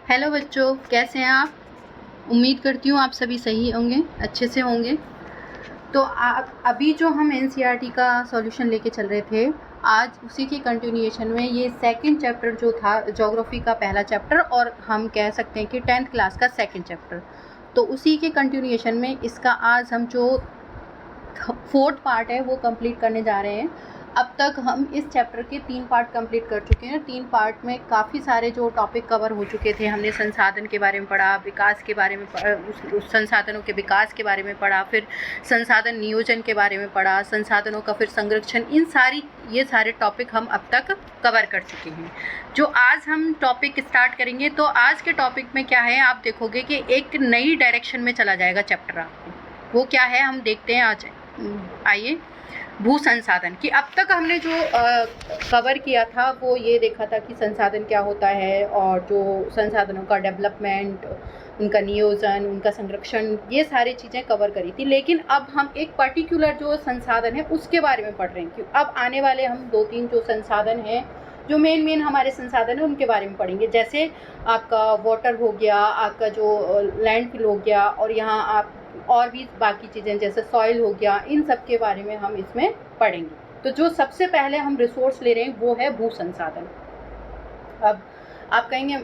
Hello बच्चों, कैसे हैं आप? उम्मीद करती हूँ आप सभी सही होंगे, अच्छे से होंगे। तो आप अभी जो हम एनसीईआरटी का सॉल्यूशन लेके चल रहे थे, आज उसी के कंटिन्यूएशन में ये सेकंड चैप्टर जो था ज्योग्राफी का पहला चैप्टर, और हम कह सकते हैं कि 10th क्लास का सेकंड चैप्टर, तो उसी के कंटिन्यूएशन में इसका आज हम जो फोर्थ पार्ट है वो कंप्लीट करने जा रहे हैं। अब तक हम इस चैप्टर के 3 पार्ट कंप्लीट कर चुके हैं। 3 पार्ट में काफ़ी सारे जो टॉपिक कवर हो चुके थे। हमने संसाधन के बारे में पढ़ा, विकास के बारे में पढ़ा, उस संसाधनों के विकास के बारे में पढ़ा, फिर संसाधन नियोजन के बारे में पढ़ा, संसाधनों का फिर संरक्षण, ये सारे टॉपिक हम अब तक कवर कर चुके हैं। जो आज हम टॉपिक स्टार्ट करेंगे, तो आज के टॉपिक में क्या है, आप देखोगे कि एक नई डायरेक्शन में चला जाएगा चैप्टर आपको। वो क्या है हम देखते हैं आज। आइए, भू संसाधन की अब तक हमने जो कवर किया था वो ये देखा था कि संसाधन क्या होता है, और जो संसाधनों का डेवलपमेंट, उनका नियोजन, उनका संरक्षण, ये सारी चीज़ें कवर करी थी। लेकिन अब हम एक पर्टिकुलर जो संसाधन है उसके बारे में पढ़ रहे हैं। क्यों, अब आने वाले हम 2-3 जो संसाधन हैं, जो मेन हमारे संसाधन है, उनके बारे में पढ़ेंगे। जैसे आपका वाटर हो गया, आपका जो लैंडफिल हो गया, और यहाँ आप और भी बाकी चीज़ें जैसे सॉइल हो गया, इन सब के बारे में हम इसमें पढ़ेंगे। तो जो सबसे पहले हम रिसोर्स ले रहे हैं वो है भू संसाधन। अब आप कहेंगे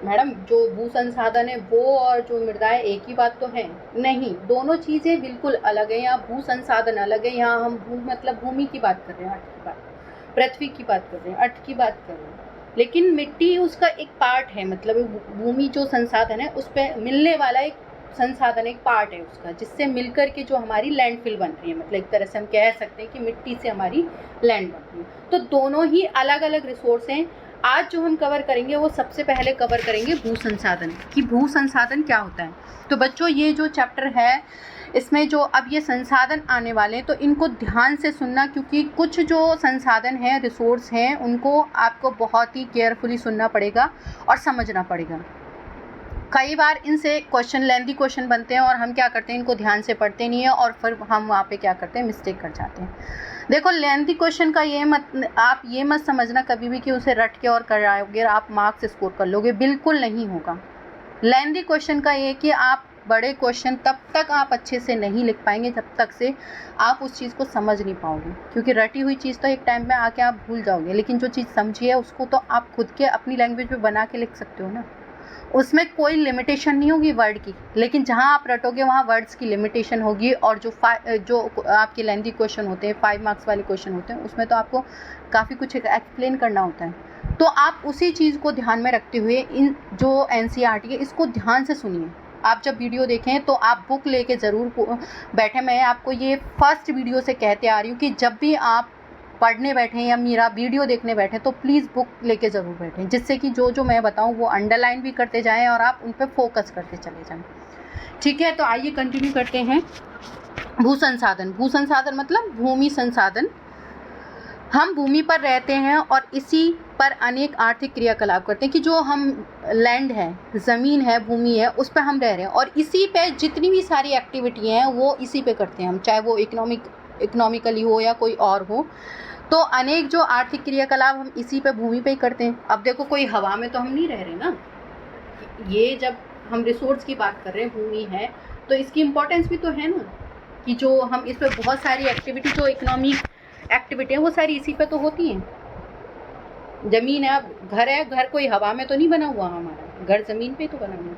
मैडम जो भू संसाधन है वो और जो मृदाएं एक ही बात तो है? नहीं, दोनों चीज़ें बिल्कुल अलग है। यहाँ भू संसाधन अलग है, यहाँ हम भू मतलब भूमि की बात कर रहे हैं, अर्थ की बात, पृथ्वी की बात कर रहे हैं, अर्थ की बात कर रहे हैं। लेकिन मिट्टी उसका एक पार्ट है, मतलब भूमि जो संसाधन है उस पर मिलने वाला एक संसाधन, एक पार्ट है उसका, जिससे मिलकर के जो हमारी लैंडफिल बन रही है। मतलब एक तरह से हम कह सकते हैं कि मिट्टी से हमारी लैंड बन रही है। तो दोनों ही अलग अलग रिसोर्स हैं। आज जो हम कवर करेंगे वो सबसे पहले कवर करेंगे भू संसाधन, कि भू संसाधन क्या होता है। तो बच्चों, ये जो चैप्टर है इसमें जो अब ये संसाधन आने वाले हैं, तो इनको ध्यान से सुनना, क्योंकि कुछ जो संसाधन हैं, रिसोर्स हैं, उनको आपको बहुत ही केयरफुली सुनना पड़ेगा और समझना पड़ेगा। कई बार इनसे क्वेश्चन, लेंथी क्वेश्चन बनते हैं, और हम क्या करते हैं, इनको ध्यान से पढ़ते नहीं है, और फिर हम वहाँ पे क्या करते हैं, मिस्टेक कर जाते हैं। देखो, लेंथी क्वेश्चन का आप ये मत समझना कभी भी कि उसे रट के और कराओगे आप मार्क्स स्कोर कर लोगे, बिल्कुल नहीं होगा। लेंथी क्वेश्चन का ये कि आप बड़े क्वेश्चन तब तक आप अच्छे से नहीं लिख पाएंगे जब तक से आप उस चीज़ को समझ नहीं पाओगे, क्योंकि रटी हुई चीज़ तो एक टाइम में आके आप भूल जाओगे, लेकिन जो चीज़ समझी है उसको तो आप खुद के अपनी लैंग्वेज में बना के लिख सकते हो ना। उसमें कोई लिमिटेशन नहीं होगी वर्ड की, लेकिन जहाँ आप रटोगे वहाँ वर्ड्स की लिमिटेशन होगी। और जो आपके लेंथी क्वेश्चन होते हैं, 5 मार्क्स वाले क्वेश्चन होते हैं, उसमें तो आपको काफ़ी कुछ एक्सप्लेन करना होता है। तो आप उसी चीज़ को ध्यान में रखते हुए इन जो एनसीईआरटी है इसको ध्यान से सुनिए। आप जब वीडियो देखें तो आप बुक लेके ज़रूर बैठे। मैं आपको ये फर्स्ट वीडियो से कहते आ रही हूँ कि जब भी आप पढ़ने बैठें या मेरा वीडियो देखने बैठें तो प्लीज़ बुक लेके ज़रूर बैठें, जिससे कि जो मैं बताऊं वो अंडरलाइन भी करते जाएं और आप उन पर फोकस करते चले जाएं। ठीक है, तो आइए कंटिन्यू करते हैं। भू संसाधन, भू संसाधन मतलब भूमि संसाधन। हम भूमि पर रहते हैं और इसी पर अनेक आर्थिक क्रियाकलाप करते हैं, कि जो हम लैंड है, ज़मीन है, भूमि है, उस पर हम रह रहे हैं, और इसी पे जितनी भी सारी एक्टिविटी हैं वो इसी पे करते हैं हम, चाहे वो इकोनॉमिकली हो या कोई और हो। तो अनेक जो आर्थिक क्रियाकलाप हम इसी पे, भूमि पे ही करते हैं। अब देखो, कोई हवा में तो हम नहीं रह रहे ना। ये जब हम रिसोर्स की बात कर रहे हैं, भूमि है, तो इसकी इम्पोर्टेंस भी तो है ना, कि जो हम इस पे बहुत सारी एक्टिविटी, जो इकोनॉमिक एक्टिविटी है वो सारी इसी पे तो होती हैं। ज़मीन है, अब घर है, घर कोई हवा में तो नहीं बना हुआ, हमारा घर ज़मीन पे तो बना हुआ।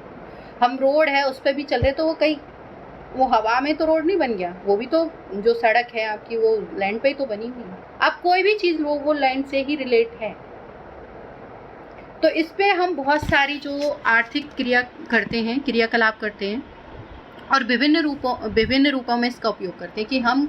हम रोड है उस पर भी चल रहे, तो वो कहीं वो हवा में तो रोड नहीं बन गया, वो भी तो जो सड़क है आपकी वो लैंड पे ही तो बनी हुई है। अब कोई भी चीज़ लो वो लैंड से ही रिलेट है। तो इस पे हम बहुत सारी जो आर्थिक क्रियाकलाप करते हैं, और विभिन्न रूपों में इसका उपयोग करते हैं। कि हम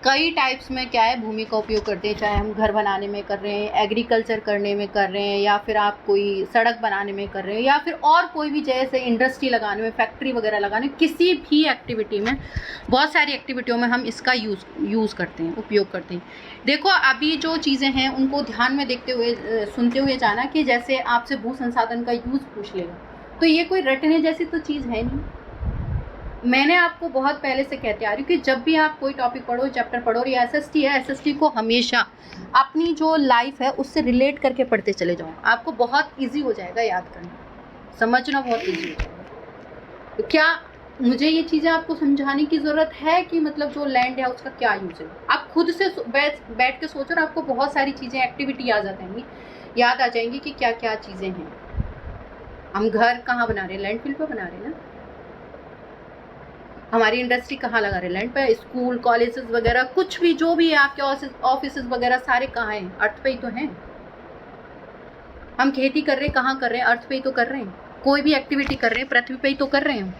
कई टाइप्स में क्या है, भूमि का उपयोग करते हैं, चाहे हम घर बनाने में कर रहे हैं, एग्रीकल्चर करने में कर रहे हैं, या फिर आप कोई सड़क बनाने में कर रहे हैं, या फिर और कोई भी जैसे इंडस्ट्री लगाने में, फैक्ट्री वगैरह लगाने, किसी भी एक्टिविटी में, बहुत सारी एक्टिविटियों में हम इसका यूज़ करते हैं, उपयोग करते हैं। देखो, अभी जो चीज़ें हैं उनको ध्यान में देखते हुए, सुनते हुए जाना, कि जैसे आपसे भू संसाधन का यूज़ पूछ लेगा, तो ये कोई रटने जैसी तो चीज़ है नहीं। मैंने आपको बहुत पहले से कहते आ रही हूँ कि जब भी आप कोई टॉपिक पढ़ो, चैप्टर पढ़ो, या एसएसटी है, एसएसटी को हमेशा अपनी जो लाइफ है उससे रिलेट करके पढ़ते चले जाओ, आपको बहुत इजी हो जाएगा याद करना। समझना बहुत ईजी हो जाएगा। तो क्या मुझे ये चीज़ें आपको समझाने की ज़रूरत है कि मतलब जो लैंड है उसका क्या यूज़ है? आप खुद से बैठ के सोचो और आपको बहुत सारी चीज़ें, एक्टिविटी याद आ जाएंगी कि क्या क्या चीज़ें हैं। हम घर कहाँ बना रहे हैं? लैंडफिल पे बना रहे हैं ना। हमारी इंडस्ट्री कहाँ लगा रहे हैं? लैंड पे। स्कूल, कॉलेजेस वगैरह, कुछ भी जो भी है आपके ऑफिस वगैरह सारे कहाँ हैं? अर्थ पे ही तो हैं। हम खेती कर रहे हैं, कहाँ कर रहे हैं? अर्थ पे ही तो कर रहे हैं। कोई भी एक्टिविटी कर रहे हैं पृथ्वी पे ही तो कर रहे हैं।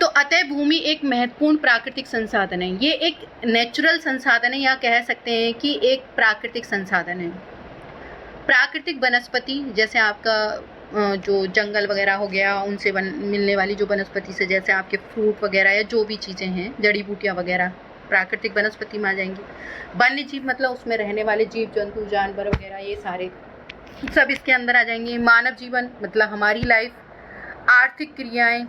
तो अतः भूमि एक महत्वपूर्ण प्राकृतिक संसाधन है। ये एक नेचुरल संसाधन है, या कह सकते हैं कि एक प्राकृतिक संसाधन है। प्राकृतिक वनस्पति, जैसे आपका जो जंगल वगैरह हो गया, उनसे मिलने वाली जो वनस्पति से, जैसे आपके फ्रूट वगैरह या जो भी चीज़ें हैं, जड़ी बूटियाँ वगैरह, प्राकृतिक वनस्पति में आ जाएंगी। वन्य जीव मतलब उसमें रहने वाले जीव जंतु, जानवर वगैरह, ये सारे सब इसके अंदर आ जाएंगे। मानव जीवन मतलब हमारी लाइफ, आर्थिक क्रियाएं,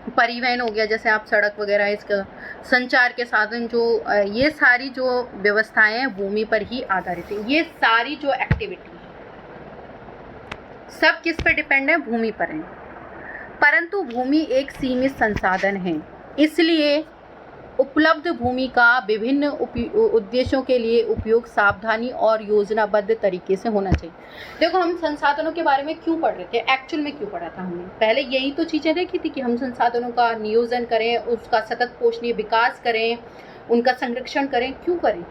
परिवहन हो गया, जैसे आप सड़क वगैरह, इसका संचार के साधन, जो ये सारी जो व्यवस्थाएं हैं भूमि पर ही आधारित है। ये सारी जो एक्टिविटी है सब किस पर डिपेंड है? भूमि पर है। परंतु भूमि एक सीमित संसाधन है, इसलिए उपलब्ध भूमि का विभिन्न उद्देश्यों के लिए उपयोग सावधानी और योजनाबद्ध तरीके से होना चाहिए। देखो, हम संसाधनों के बारे में क्यों पढ़ रहे थे? एक्चुअल में क्यों पढ़ा था हमने? पहले यही तो चीज़ें देखी थी कि हम संसाधनों का नियोजन करें, उसका सतत पोषणीय विकास करें, उनका संरक्षण करें। क्यों करें?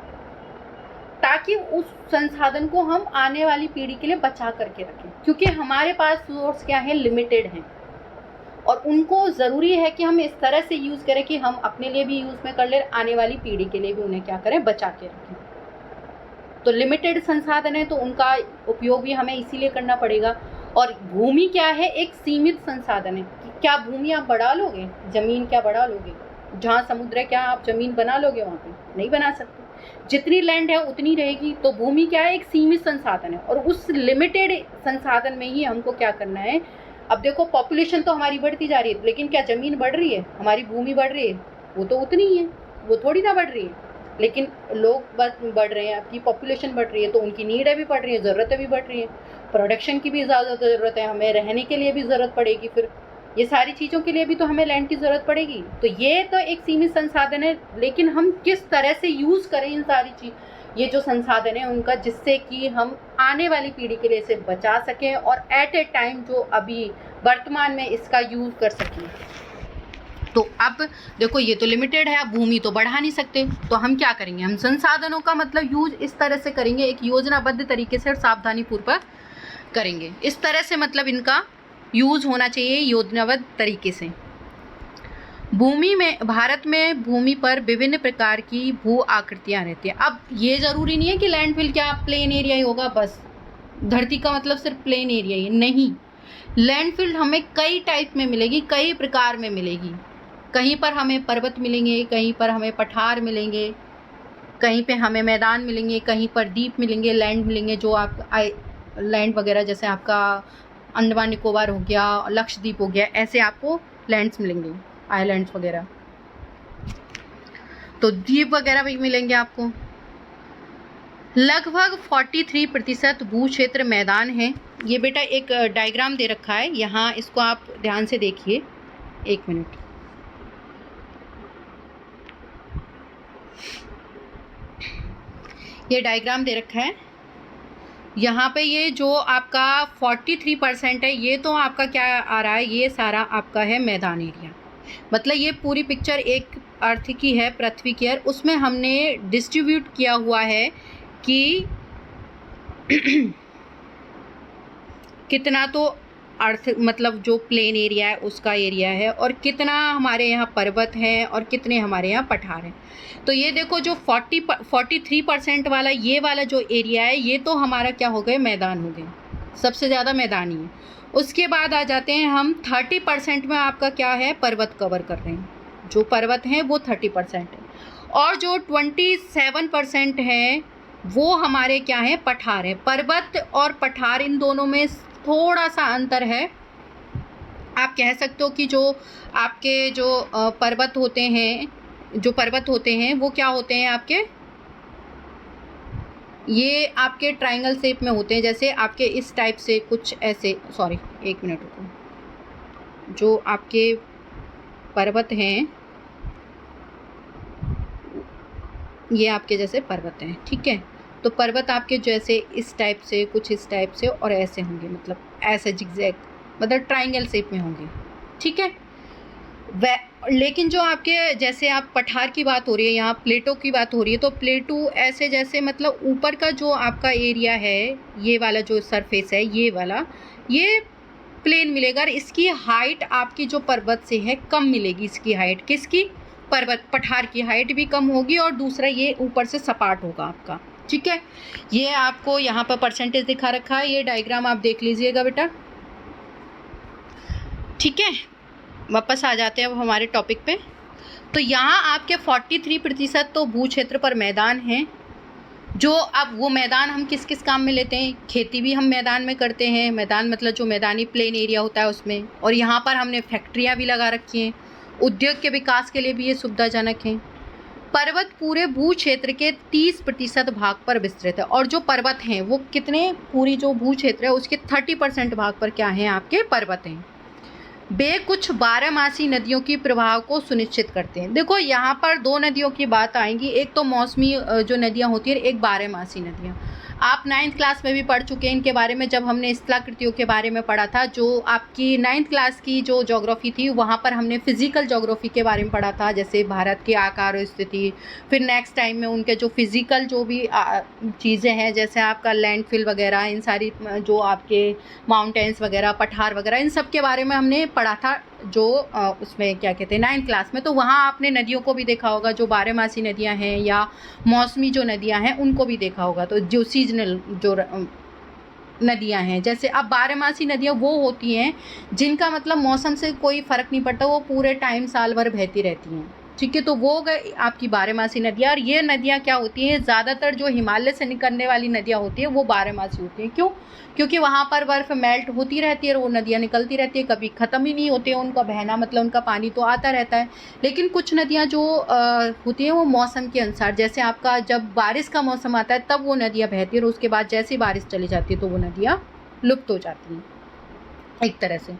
ताकि उस संसाधन को हम आने वाली पीढ़ी के लिए बचा करके रखें, क्योंकि हमारे पास सोर्स क्या है? लिमिटेड हैं, और उनको ज़रूरी है कि हम इस तरह से यूज़ करें कि हम अपने लिए भी यूज़ में कर लें, आने वाली पीढ़ी के लिए भी उन्हें क्या करें? बचा के रखें। तो लिमिटेड संसाधन है, तो उनका उपयोग भी हमें इसीलिए करना पड़ेगा। और भूमि क्या है? एक सीमित संसाधन है। क्या भूमि आप बढ़ा लोगे? ज़मीन क्या बढ़ा लोगे? जहाँ समुद्र है, क्या आप ज़मीन बना लोगे? वहाँ पे नहीं बना सकते। जितनी लैंड है उतनी रहेगी। तो भूमि क्या है? एक सीमित संसाधन है, और उस लिमिटेड संसाधन में ही हमको क्या करना है? अब देखो, पॉपुलेशन तो हमारी बढ़ती जा रही है, लेकिन क्या ज़मीन बढ़ रही है? हमारी भूमि बढ़ रही है? वो तो उतनी ही है, वो थोड़ी ना बढ़ रही है। लेकिन लोग बढ़ रहे हैं, आपकी पॉपुलेशन बढ़ रही है, तो उनकी नीडें भी बढ़ रही है, ज़रूरतें भी बढ़ रही हैं, प्रोडक्शन की भी ज़्यादा ज़रूरत है, हमें रहने के लिए भी ज़रूरत पड़ेगी, फिर ये सारी चीज़ों के लिए भी तो हमें लैंड की ज़रूरत पड़ेगी। तो ये तो एक सीमित संसाधन है, लेकिन हम किस तरह से यूज़ करें इन सारी ये जो संसाधन है उनका, जिससे कि हम आने वाली पीढ़ी के लिए इसे बचा सकें, और एट ए टाइम जो अभी वर्तमान में इसका यूज़ कर सकें। तो अब देखो, ये तो लिमिटेड है, अब भूमि तो बढ़ा नहीं सकते, तो हम क्या करेंगे? हम संसाधनों का मतलब यूज इस तरह से करेंगे, एक योजनाबद्ध तरीके से और सावधानी पूर्वक करेंगे। इस तरह से मतलब इनका यूज होना चाहिए योजनाबद्ध तरीके से। भूमि में, भारत में भूमि पर विभिन्न प्रकार की भू आकृतियाँ रहती हैं। अब ये ज़रूरी नहीं है कि लैंडफिल क्या प्लेन एरिया ही होगा, बस धरती का मतलब सिर्फ प्लेन एरिया ही नहीं। लैंडफिल हमें कई टाइप में मिलेगी, कई प्रकार में मिलेगी। कहीं पर हमें पर्वत मिलेंगे, कहीं पर हमें पठार मिलेंगे, कहीं पे हमें मैदान मिलेंगे, कहीं पर द्वीप मिलेंगे, लैंड मिलेंगे, जो आप लैंड वगैरह, जैसे आपका अंडमान निकोबार हो गया, लक्षद्वीप हो गया, ऐसे आपको लैंड्स मिलेंगे, आइलैंड्स वगैरह। तो द्वीप वगैरह भी मिलेंगे आपको। लगभग 43% भू क्षेत्र मैदान है। ये बेटा एक डायग्राम दे रखा है यहाँ, इसको आप ध्यान से देखिए, 1 मिनट। ये डायग्राम दे रखा है यहाँ पे। ये जो आपका 43% है, ये तो आपका क्या आ रहा है? ये सारा आपका है मैदान एरिया। मतलब ये पूरी पिक्चर एक अर्थ की है, पृथ्वी की है, उसमें हमने डिस्ट्रीब्यूट किया हुआ है कि कितना तो अर्थ मतलब जो प्लेन एरिया है उसका एरिया है, और कितना हमारे यहाँ पर्वत हैं, और कितने हमारे यहाँ पठार हैं। तो ये देखो, जो 43% वाला ये वाला जो एरिया है, ये तो हमारा क्या हो गए? मैदान हो गए, सबसे ज़्यादा मैदानी है। उसके बाद आ जाते हैं हम 30% में, आपका क्या है? पर्वत कवर कर रहे हैं, जो पर्वत हैं वो 30% है, और जो 27% है वो हमारे क्या है? पठार है। पर्वत और पठार, इन दोनों में थोड़ा सा अंतर है। आप कह सकते हो कि जो आपके जो पर्वत होते हैं वो क्या होते हैं? आपके ये आपके ट्रायंगल शेप में होते हैं, जैसे आपके इस टाइप से कुछ ऐसे, सॉरी एक मिनट रुको, जो आपके पर्वत हैं ये आपके जैसे पर्वत हैं, ठीक है। तो पर्वत आपके जैसे इस टाइप से, कुछ इस टाइप से और ऐसे होंगे, मतलब ऐसे जिगजैग, मतलब ट्रायंगल शेप में होंगे, ठीक है। लेकिन जो आपके जैसे आप पठार की बात हो रही है, यहाँ प्लेटो की बात हो रही है, तो प्लेटो ऐसे जैसे मतलब ऊपर का जो आपका एरिया है, ये वाला जो सरफेस है, ये वाला, ये प्लेन मिलेगा। और इसकी हाइट आपकी जो पर्वत से है कम मिलेगी। इसकी हाइट, किसकी? पर्वत, पठार की हाइट भी कम होगी, और दूसरा ये ऊपर से सपाट होगा आपका, ठीक है। ये आपको यहाँ पर परसेंटेज दिखा रखा है, ये डायग्राम आप देख लीजिएगा बेटा, ठीक है। वापस आ जाते हैं अब हमारे टॉपिक पे। तो यहाँ आपके 43% तो भू क्षेत्र पर मैदान हैं, जो अब वो मैदान हम किस किस काम में लेते हैं? खेती भी हम मैदान में करते हैं, मैदान मतलब जो मैदानी प्लेन एरिया होता है उसमें, और यहाँ पर हमने फैक्ट्रियाँ भी लगा रखी हैं, उद्योग के विकास के लिए भी ये सुविधाजनक हैं। पर्वत पूरे भू क्षेत्र के 30% भाग पर विस्तृत है, और जो पर्वत हैं वो कितने, पूरी जो भू क्षेत्र है उसके 30% भाग पर क्या हैं? आपके पर्वत हैं। वे कुछ बारहमासी नदियों की प्रवाह को सुनिश्चित करते हैं। देखो यहाँ पर दो नदियों की बात आएंगी, एक तो मौसमी जो नदियाँ होती हैं, एक बारहमासी नदियाँ। आप 9th क्लास में भी पढ़ चुके हैं इनके बारे में, जब हमने स्थलाकृतियों के बारे में पढ़ा था। जो आपकी 9th क्लास की जो ज्योग्राफी थी, वहाँ पर हमने फिजिकल ज्योग्राफी के बारे में पढ़ा था, जैसे भारत के आकार और स्थिति। फिर नेक्स्ट टाइम में उनके जो फिजिकल जो भी चीज़ें हैं, जैसे आपका लैंडफिल वगैरह, इन सारी जो आपके माउंटेन्स वगैरह, पठार वगैरह, इन सब के बारे में हमने पढ़ा था, जो उसमें क्या कहते हैं 9th क्लास में। तो वहाँ आपने नदियों को भी देखा होगा, जो बारहमासी नदियाँ हैं या मौसमी जो नदियाँ हैं उनको भी देखा होगा। तो जो सीजनल जो नदियाँ हैं, जैसे अब बारहमासी नदियाँ वो होती हैं जिनका मतलब मौसम से कोई फ़र्क नहीं पड़ता, वो पूरे टाइम साल भर बहती रहती हैं, ठीक है। तो वो गए आपकी बारहमासी नदियाँ। और ये नदियाँ क्या होती हैं, ज़्यादातर जो हिमालय से निकलने वाली नदियाँ होती हैं वो बारहमासी होती हैं। क्यों? क्योंकि वहाँ पर बर्फ़ मेल्ट होती रहती है और वो नदियाँ निकलती रहती है, कभी ख़त्म ही नहीं होती है उनका बहना, मतलब उनका पानी तो आता रहता है। लेकिन कुछ नदियाँ जो होती हैं वो मौसम के अनुसार, जैसे आपका जब बारिश का मौसम आता है तब वो नदियाँ बहती हैं, और उसके बाद जैसे ही बारिश चली जाती है तो वो नदियाँ लुप्त हो जाती हैं एक तरह से।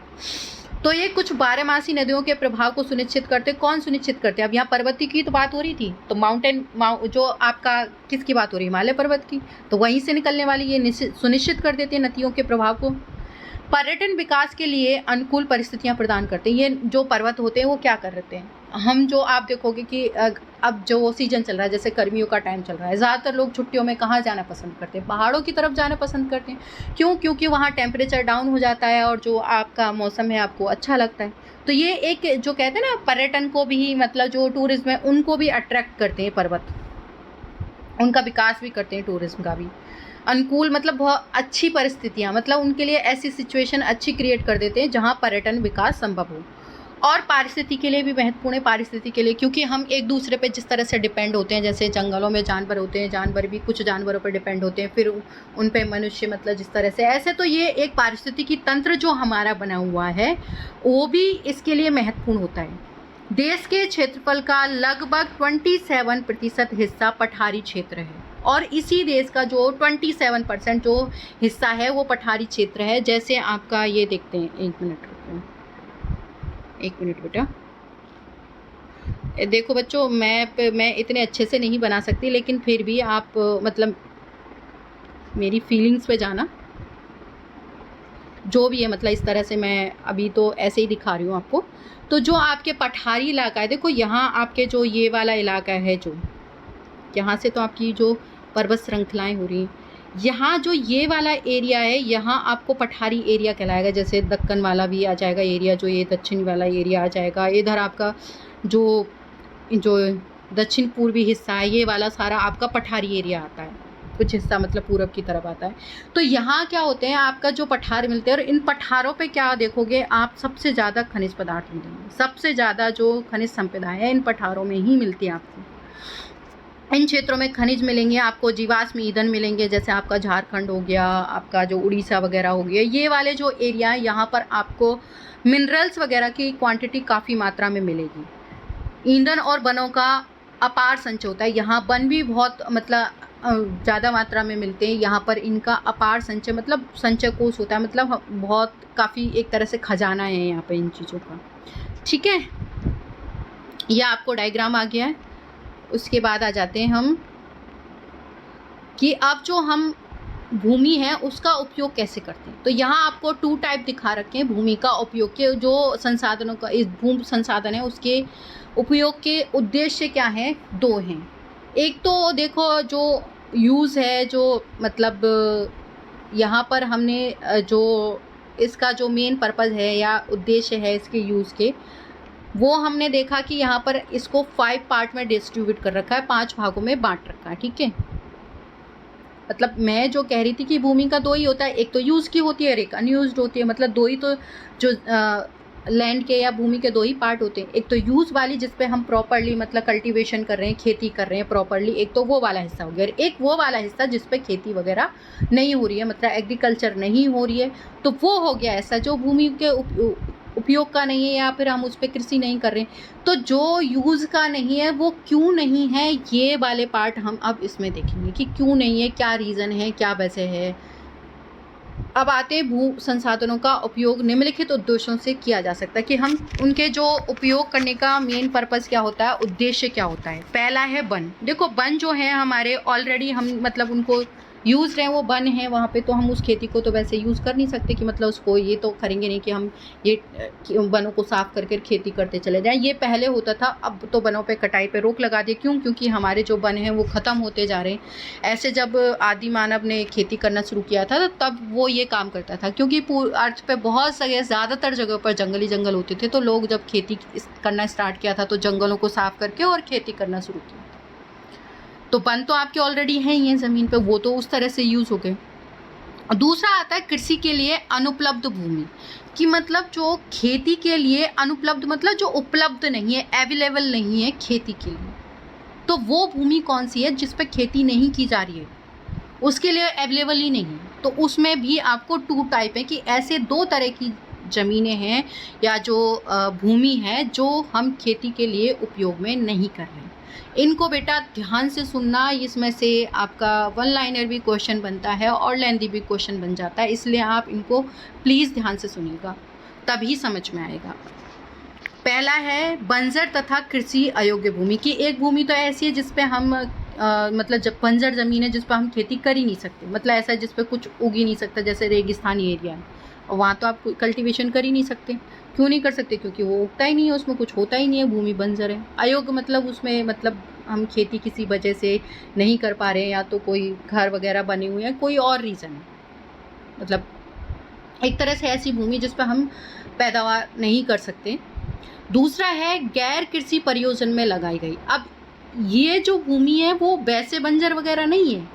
तो ये कुछ बारहमासी नदियों के प्रभाव को सुनिश्चित करते। कौन सुनिश्चित करते हैं? अब यहाँ पर्वतीय की तो बात हो रही थी, तो जो आपका किसकी बात हो रही है? हिमालय पर्वत की। तो वहीं से निकलने वाली ये सुनिश्चित कर देते हैं नदियों के प्रभाव को। पर्यटन विकास के लिए अनुकूल परिस्थितियां प्रदान करते हैं। ये जो पर्वत होते हैं वो क्या कर रहे हैं, हम जो आप देखोगे कि अब जो सीजन चल रहा है, जैसे गर्मियों का टाइम चल रहा है, ज़्यादातर लोग छुट्टियों में कहाँ जाना पसंद करते हैं? पहाड़ों की तरफ जाना पसंद करते हैं। क्यों? क्योंकि वहाँ टेम्परेचर डाउन हो जाता है और जो आपका मौसम है आपको अच्छा लगता है। तो ये एक जो कहते हैं ना, पर्यटन को भी, मतलब जो टूरिज्म है उनको भी अट्रैक्ट करते हैं पर्वत, उनका विकास भी करते हैं, टूरिज्म का भी। अनुकूल मतलब बहुत अच्छी परिस्थितियाँ, मतलब उनके लिए ऐसी सिचुएशन अच्छी क्रिएट कर देते हैं जहाँ पर्यटन विकास संभव हो। और पारिस्थिति के लिए भी महत्वपूर्ण है। पारिस्थिति के लिए क्योंकि हम एक दूसरे पे जिस तरह से डिपेंड होते हैं, जैसे जंगलों में जानवर होते हैं, जानवर भी कुछ जानवरों पर डिपेंड होते हैं, फिर उन पे मनुष्य, मतलब जिस तरह से, ऐसे तो ये एक पारिस्थितिकी तंत्र जो हमारा बना हुआ है वो भी इसके लिए महत्वपूर्ण होता है। देश के क्षेत्रफल का लगभग 27% हिस्सा पठारी क्षेत्र है, और इसी देश का जो 27% जो हिस्सा है वो पठारी क्षेत्र है। जैसे आपका ये देखते हैं, एक मिनट बेटा, देखो बच्चों, मैं इतने अच्छे से नहीं बना सकती, लेकिन फिर भी आप मतलब मेरी फीलिंग्स पे जाना, जो भी है, मतलब इस तरह से मैं अभी तो ऐसे ही दिखा रही हूँ आपको। तो जो आपके पठारी इलाका है, देखो यहाँ आपके जो ये वाला इलाका है, जो यहाँ से तो आपकी जो पर्वत श्रृंखलाएँ हो रही हैं, यहाँ जो ये वाला एरिया है, यहाँ आपको पठारी एरिया कहलाएगा। जैसे दक्कन वाला भी आ जाएगा एरिया, जो ये दक्षिण वाला एरिया आ जाएगा। इधर आपका जो दक्षिण पूर्वी हिस्सा है, ये वाला सारा आपका पठारी एरिया आता है। कुछ हिस्सा मतलब पूरब की तरफ आता है। तो यहाँ क्या होते हैं, आपका जो पठार मिलते हैं, और इन पठारों पे क्या देखोगे आप, सबसे ज़्यादा खनिज पदार्थ मिलेंगे। सबसे ज़्यादा जो खनिज संपदा है इन पठारों में ही मिलती है आपको। इन क्षेत्रों में खनिज मिलेंगे आपको, जीवाश्म ईंधन मिलेंगे, जैसे आपका झारखंड हो गया, आपका जो उड़ीसा वगैरह हो गया, ये वाले जो एरिया है यहाँ पर आपको मिनरल्स वगैरह की क्वांटिटी काफ़ी मात्रा में मिलेगी। ईंधन और वनों का अपार संचय होता है। यहाँ वन भी बहुत मतलब ज़्यादा मात्रा में मिलते हैं, यहाँ पर इनका अपार संचय मतलब संचय कोष होता है, मतलब बहुत काफ़ी एक तरह से खजाना है यहाँ पर इन चीज़ों का। ठीक है, यह आपको डायग्राम आ गया है। उसके बाद आ जाते हैं हम कि अब जो हम भूमि है उसका उपयोग कैसे करते हैं। तो यहाँ आपको 2 टाइप दिखा रखे हैं भूमि का उपयोग के, जो संसाधनों का इस भूमि संसाधन है उसके उपयोग के उद्देश्य क्या है, 2 हैं। एक तो देखो जो यूज़ है, जो मतलब यहाँ पर हमने जो इसका जो मेन पर्पज़ है या उद्देश्य है इसके यूज़ के, वो हमने देखा कि यहाँ पर इसको 5 पार्ट में डिस्ट्रीब्यूट कर रखा है, 5 भागों में बांट रखा है। ठीक है, मतलब मैं जो कह रही थी कि भूमि का 2 ही होता है, एक तो यूज़ की होती है और एक अनयूज्ड होती है, मतलब 2 ही तो जो लैंड के या भूमि के 2 ही पार्ट होते हैं। एक तो यूज़ वाली जिस पे हम प्रॉपरली मतलब कल्टीवेशन कर रहे हैं, खेती कर रहे हैं प्रॉपरली, एक तो वो वाला हिस्सा हो गया, एक वो वाला हिस्सा जिस पे खेती वगैरह नहीं हो रही है, मतलब एग्रीकल्चर नहीं हो रही है, तो वो हो गया ऐसा जो भूमि के उपयोग का नहीं है या फिर हम उस पर कृषि नहीं कर रहे हैं। तो जो यूज़ का नहीं है वो क्यों नहीं है, ये वाले पार्ट हम अब इसमें देखेंगे कि क्यों नहीं है, क्या रीज़न है, क्या वैसे है। अब आते हैं भू संसाधनों का उपयोग निम्नलिखित उद्देश्यों से किया जा सकता है, कि हम उनके जो उपयोग करने का मेन पर्पस क्या होता है, उद्देश्य क्या होता है। पहला है वन। देखो वन जो है हमारे ऑलरेडी हम मतलब उनको यूज़ रहे हैं, वो वन है वहाँ पे, तो हम उस खेती को तो वैसे यूज़ कर नहीं सकते कि मतलब उसको ये तो करेंगे नहीं कि हम ये वनों को साफ़ करके खेती करते चले जाएं। ये पहले होता था, अब तो वनों पे कटाई पे रोक लगा दी। क्यों? क्योंकि हमारे जो वन हैं वो ख़त्म होते जा रहे हैं। ऐसे जब आदि मानव ने खेती करना शुरू किया था तो तब वो ये काम करता था, क्योंकि अर्थ पे बहुत सारे ज़्यादातर जगह पर जंगली जंगल होते थे, तो लोग जब खेती करना स्टार्ट किया था तो जंगलों को साफ़ करके और खेती करना शुरू किया। तो वन तो आपके ऑलरेडी हैं ही हैं ज़मीन पे, वो तो उस तरह से यूज़ हो गए। दूसरा आता है कृषि के लिए अनुपलब्ध भूमि, कि मतलब जो खेती के लिए अनुपलब्ध मतलब जो उपलब्ध नहीं है, अवेलेबल नहीं है खेती के लिए। तो वो भूमि कौन सी है जिस पे खेती नहीं की जा रही है, उसके लिए अवेलेबल ही नहीं है। तो उसमें भी आपको 2 टाइप है, कि ऐसे 2 तरह की ज़मीनें हैं या जो भूमि है जो हम खेती के लिए उपयोग में नहीं कर रहे हैं। इनको बेटा ध्यान से सुनना, इसमें से आपका 1 लाइनर भी क्वेश्चन बनता है और लेंथी भी क्वेश्चन बन जाता है, इसलिए आप इनको प्लीज़ ध्यान से सुनिएगा तभी समझ में आएगा। पहला है बंजर तथा कृषि अयोग्य भूमि, की एक भूमि तो ऐसी है जिस पे हम मतलब जब बंजर ज़मीन है जिस पर हम खेती कर ही नहीं सकते, मतलब ऐसा है जिस पे कुछ उग ही नहीं सकता, जैसे रेगिस्तानी एरिया है और वहाँ तो आप कल्टीवेशन कर ही नहीं सकते। क्यों नहीं कर सकते? क्योंकि वो उगता ही नहीं है, उसमें कुछ होता ही नहीं है, भूमि बंजर है। अयोग्य मतलब उसमें मतलब हम खेती किसी वजह से नहीं कर पा रहे हैं, या तो कोई घर वगैरह बने हुए हैं, कोई और रीज़न है, मतलब एक तरह से ऐसी भूमि जिस पर हम पैदावार नहीं कर सकते। दूसरा है गैर कृषि परियोजना में लगाई गई। अब ये जो भूमि है वो वैसे बंजर वगैरह नहीं है,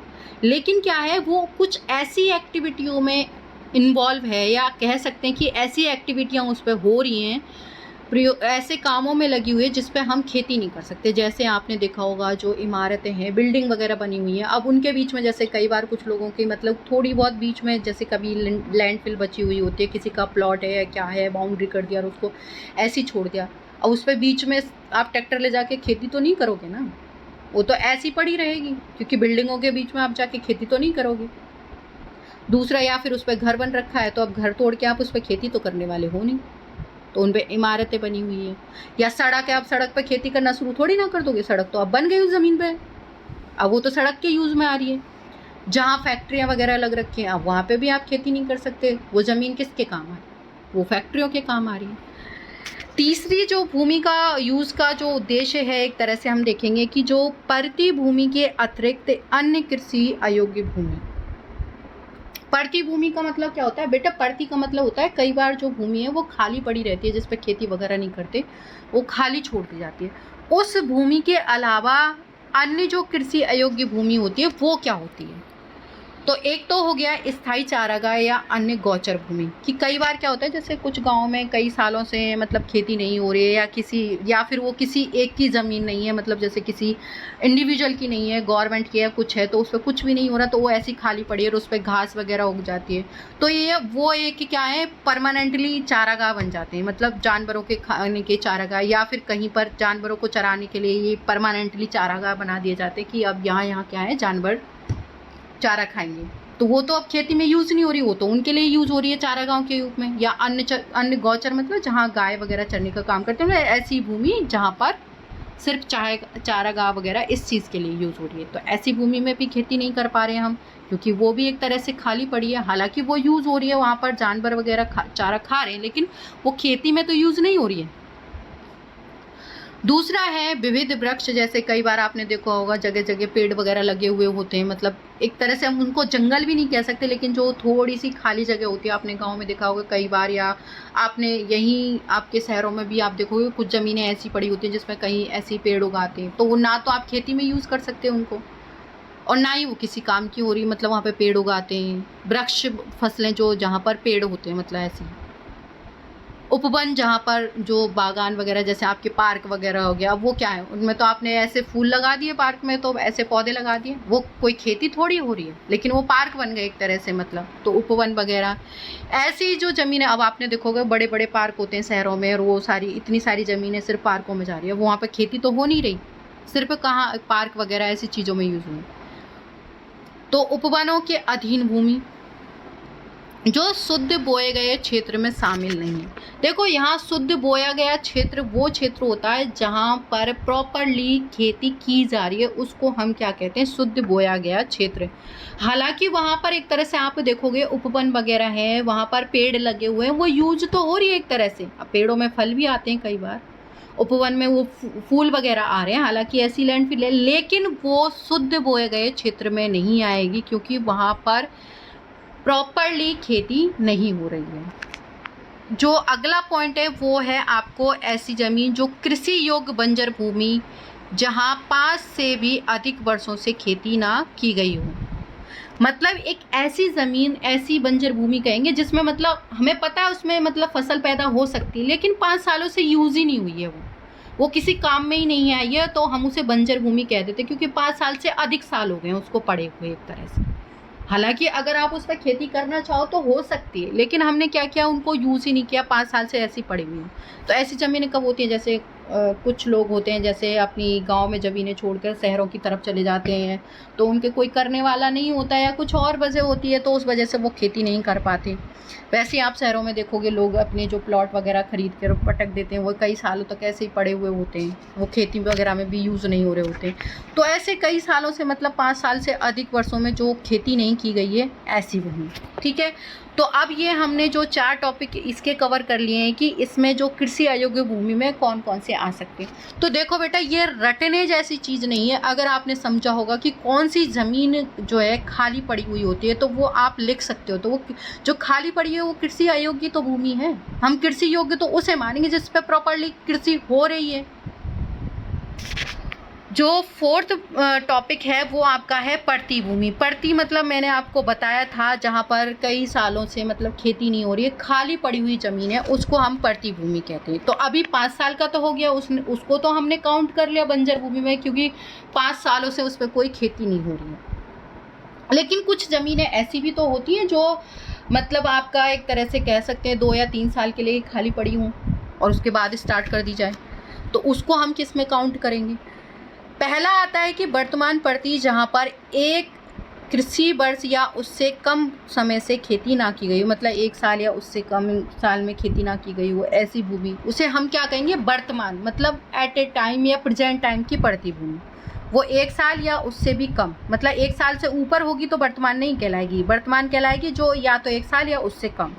लेकिन क्या है, वो कुछ ऐसी एक्टिविटियों में इन्वॉल्व है, या कह सकते हैं कि ऐसी एक्टिविटियाँ उस पर हो रही हैं, ऐसे कामों में लगी हुई है जिस पे हम खेती नहीं कर सकते। जैसे आपने देखा होगा जो इमारतें हैं, बिल्डिंग वगैरह बनी हुई हैं, अब उनके बीच में जैसे कई बार कुछ लोगों की मतलब थोड़ी बहुत बीच में जैसे कभी लैंडफिल बची हुई होती है, किसी का प्लॉट है या क्या है, बाउंड्री कर दिया और उसको ऐसे ही छोड़ दिया, और उस पर बीच में आप ट्रैक्टर ले जाके खेती तो नहीं करोगे ना, वो तो ऐसी पड़ी रहेगी, क्योंकि बिल्डिंगों के बीच में आप जाके खेती तो नहीं करोगे। दूसरा, या फिर उस पर घर बन रखा है तो अब घर तोड़ के आप उस पर खेती तो करने वाले हो नहीं, तो उन पर इमारतें बनी हुई है। या सड़क है, आप सड़क पर खेती करना शुरू थोड़ी ना कर दोगे, सड़क तो अब बन गई उस ज़मीन पे, अब वो तो सड़क के यूज़ में आ रही है। जहाँ फैक्ट्रियाँ वगैरह लग रखी हैं, अब वहाँ पे भी आप खेती नहीं कर सकते, वो ज़मीन किसके काम आ रही है, वो फैक्ट्रियों के काम आ रही है। तीसरी जो भूमि का यूज़ का जो उद्देश्य है, एक तरह से हम देखेंगे कि जो परती भूमि के अतिरिक्त अन्य कृषि अयोग्य भूमि। परती भूमि का मतलब क्या होता है बेटा? परती का मतलब होता है कई बार जो भूमि है वो खाली पड़ी रहती है, जिस पर खेती वगैरह नहीं करते, वो खाली छोड़ दी जाती है। उस भूमि के अलावा अन्य जो कृषि अयोग्य भूमि होती है वो क्या होती है? तो एक तो हो गया स्थायी चारागाह या अन्य गोचर भूमि, कि कई बार क्या होता है जैसे कुछ गाँव में कई सालों से मतलब खेती नहीं हो रही है, या फिर वो किसी एक की ज़मीन नहीं है, मतलब जैसे किसी इंडिविजुअल की नहीं है, गवर्नमेंट की है, कुछ है, तो उस पर कुछ भी नहीं हो रहा, तो वो ऐसी खाली पड़ी है और उस पर घास वगैरह उग जाती है। तो ये वो एक क्या है, परमानेंटली चारागाह बन जाते हैं, मतलब जानवरों के खाने के चारागाह, या फिर कहीं पर जानवरों को चराने के लिए ये परमानेंटली चारागाह बना दिए जाते हैं कि अब यहाँ क्या है, जानवर चारा खाएंगे। तो वो तो अब खेती में यूज़ नहीं हो रही, वो तो उनके लिए यूज़ हो रही है चारागाहों के रूप में, या अन्य गौचर मतलब जहाँ गाय वगैरह चरने का काम करते हैं, ऐसी भूमि जहाँ पर सिर्फ चारागाह वगैरह इस चीज़ के लिए यूज़ हो रही है। तो ऐसी भूमि में भी खेती नहीं कर पा रहे हैं हम, क्योंकि वो भी एक तरह से खाली पड़ी है। हालांकि वो यूज़ हो रही है, वहाँ पर जानवर वगैरह चारा खा रहे हैं, लेकिन वो खेती में तो यूज़ नहीं हो रही है। दूसरा है विविध वृक्ष, जैसे कई बार आपने देखा होगा जगह जगह पेड़ वगैरह लगे हुए होते हैं, मतलब एक तरह से हम उनको जंगल भी नहीं कह सकते, लेकिन जो थोड़ी सी खाली जगह होती है, आपने गांव में देखा होगा कई बार, या आपने यहीं आपके शहरों में भी आप देखोगे कुछ ज़मीनें ऐसी पड़ी होती हैं जिसमें कहीं ऐसी पेड़ उगाते हैं, तो वो ना तो आप खेती में यूज़ कर सकते हैं उनको, और ना ही वो किसी काम की हो रही, मतलब वहाँ पे पेड़ उगाते हैं, वृक्ष फसलें जो जहाँ पर पेड़ होते हैं, मतलब ऐसी उपवन जहाँ पर जो बागान वगैरह, जैसे आपके पार्क वगैरह हो गया, अब वो क्या है, उनमें तो आपने ऐसे फूल लगा दिए, पार्क में तो ऐसे पौधे लगा दिए, वो कोई खेती थोड़ी हो रही है, लेकिन वो पार्क बन गए एक तरह से, मतलब तो उपवन वगैरह ऐसी जो ज़मीनें, अब आपने देखोगे बड़े बड़े पार्क होते हैं शहरों में, और वो इतनी सारी ज़मीनें सिर्फ पार्कों में जा रही है, वहाँ पर खेती तो हो नहीं रही, सिर्फ कहाँ पार्क वगैरह ऐसी चीज़ों में यूज़ हुई। तो उपवनों के अधीन भूमि जो शुद्ध बोए गए क्षेत्र में शामिल नहीं है। देखो यहाँ शुद्ध बोया गया क्षेत्र वो क्षेत्र होता है जहाँ पर प्रॉपरली खेती की जा रही है, उसको हम क्या कहते हैं, शुद्ध बोया गया क्षेत्र। हालांकि वहाँ पर एक तरह से आप देखोगे उपवन वगैरह है, वहाँ पर पेड़ लगे हुए हैं, वो यूज तो हो रही है एक तरह से, अब पेड़ों में फल भी आते हैं कई बार, उपवन में वो फूल वगैरह आ रहे हैं, हालांकि ऐसी लैंड फिल है, लेकिन वो शुद्ध बोए गए क्षेत्र में नहीं आएगी, क्योंकि वहाँ पर प्रॉपरली खेती नहीं हो रही है। जो अगला पॉइंट है वो है आपको ऐसी ज़मीन जो कृषि योग्य बंजर भूमि, जहाँ 5 से भी अधिक वर्षों से खेती ना की गई हो। मतलब एक ऐसी ज़मीन, ऐसी बंजर भूमि कहेंगे जिसमें मतलब हमें पता है उसमें मतलब फसल पैदा हो सकती है, लेकिन 5 सालों से यूज़ ही नहीं हुई है, वो किसी काम में ही नहीं आई है, तो हम उसे बंजर भूमि कह देते, क्योंकि 5 साल से अधिक साल हो गए हैं उसको पड़े हुए एक तरह से। हालांकि अगर आप उस पर खेती करना चाहो तो हो सकती है, लेकिन हमने क्या किया, उनको यूज़ ही नहीं किया, 5 साल से ऐसी पड़ी हुई हैं। तो ऐसी ज़मीनें कब होती हैं, जैसे कुछ लोग होते हैं जैसे अपनी गांव में ज़मीनें छोड़कर शहरों की तरफ चले जाते हैं, तो उनके कोई करने वाला नहीं होता है, या कुछ और वजह होती है, तो उस वजह से वो खेती नहीं कर पाते। वैसे आप शहरों में देखोगे लोग अपने जो प्लॉट वगैरह खरीद कर पटक देते हैं, वो कई सालों तक ऐसे ही पड़े हुए होते हैं, वो खेती वगैरह में भी यूज़ नहीं हो रहे होते। तो ऐसे कई सालों से, मतलब 5 साल से अधिक वर्षों में जो खेती नहीं की गई है, ऐसी भूमि, ठीक है। तो अब ये हमने जो 4 टॉपिक इसके कवर कर लिए हैं कि इसमें जो कृषि अयोग्य भूमि में कौन कौन से आ सकते हैं। तो देखो बेटा, ये रटने जैसी चीज़ नहीं है, अगर आपने समझा होगा कि कौन सी ज़मीन जो है खाली पड़ी हुई होती है, तो वो आप लिख सकते हो। तो वो जो खाली पड़ी है वो कृषि अयोग्य तो भूमि है, हम कृषि योग्य तो उसे मानेंगे जिस पर प्रॉपरली कृषि हो रही है। जो 4th टॉपिक है वो आपका है पड़ती भूमि। पड़ती मतलब मैंने आपको बताया था जहाँ पर कई सालों से मतलब खेती नहीं हो रही है, खाली पड़ी हुई ज़मीन है, उसको हम पड़ती भूमि कहते हैं। तो अभी 5 साल का तो हो गया, उसको तो हमने काउंट कर लिया बंजर भूमि में, क्योंकि 5 सालों से उस पर कोई खेती नहीं हो रही है। लेकिन कुछ ज़मीनें ऐसी भी तो होती हैं जो मतलब आपका एक तरह से कह सकते हैं 2 या 3 साल के लिए खाली पड़ी हों और उसके बाद स्टार्ट कर दी जाए, तो उसको हम किस में काउंट करेंगे। पहला आता है कि वर्तमान पड़ती, जहाँ पर एक कृषि वर्ष या उससे कम समय से खेती ना की गई हो, मतलब 1 साल या उससे कम साल में खेती ना की गई हो, ऐसी भूमि, उसे हम क्या कहेंगे, वर्तमान, मतलब एट ए टाइम या प्रेजेंट टाइम की पड़ती भूमि। वो 1 साल या उससे भी कम, मतलब 1 साल से ऊपर होगी तो वर्तमान नहीं कहलाएगी, वर्तमान कहलाएगी जो या तो 1 साल या उससे कम।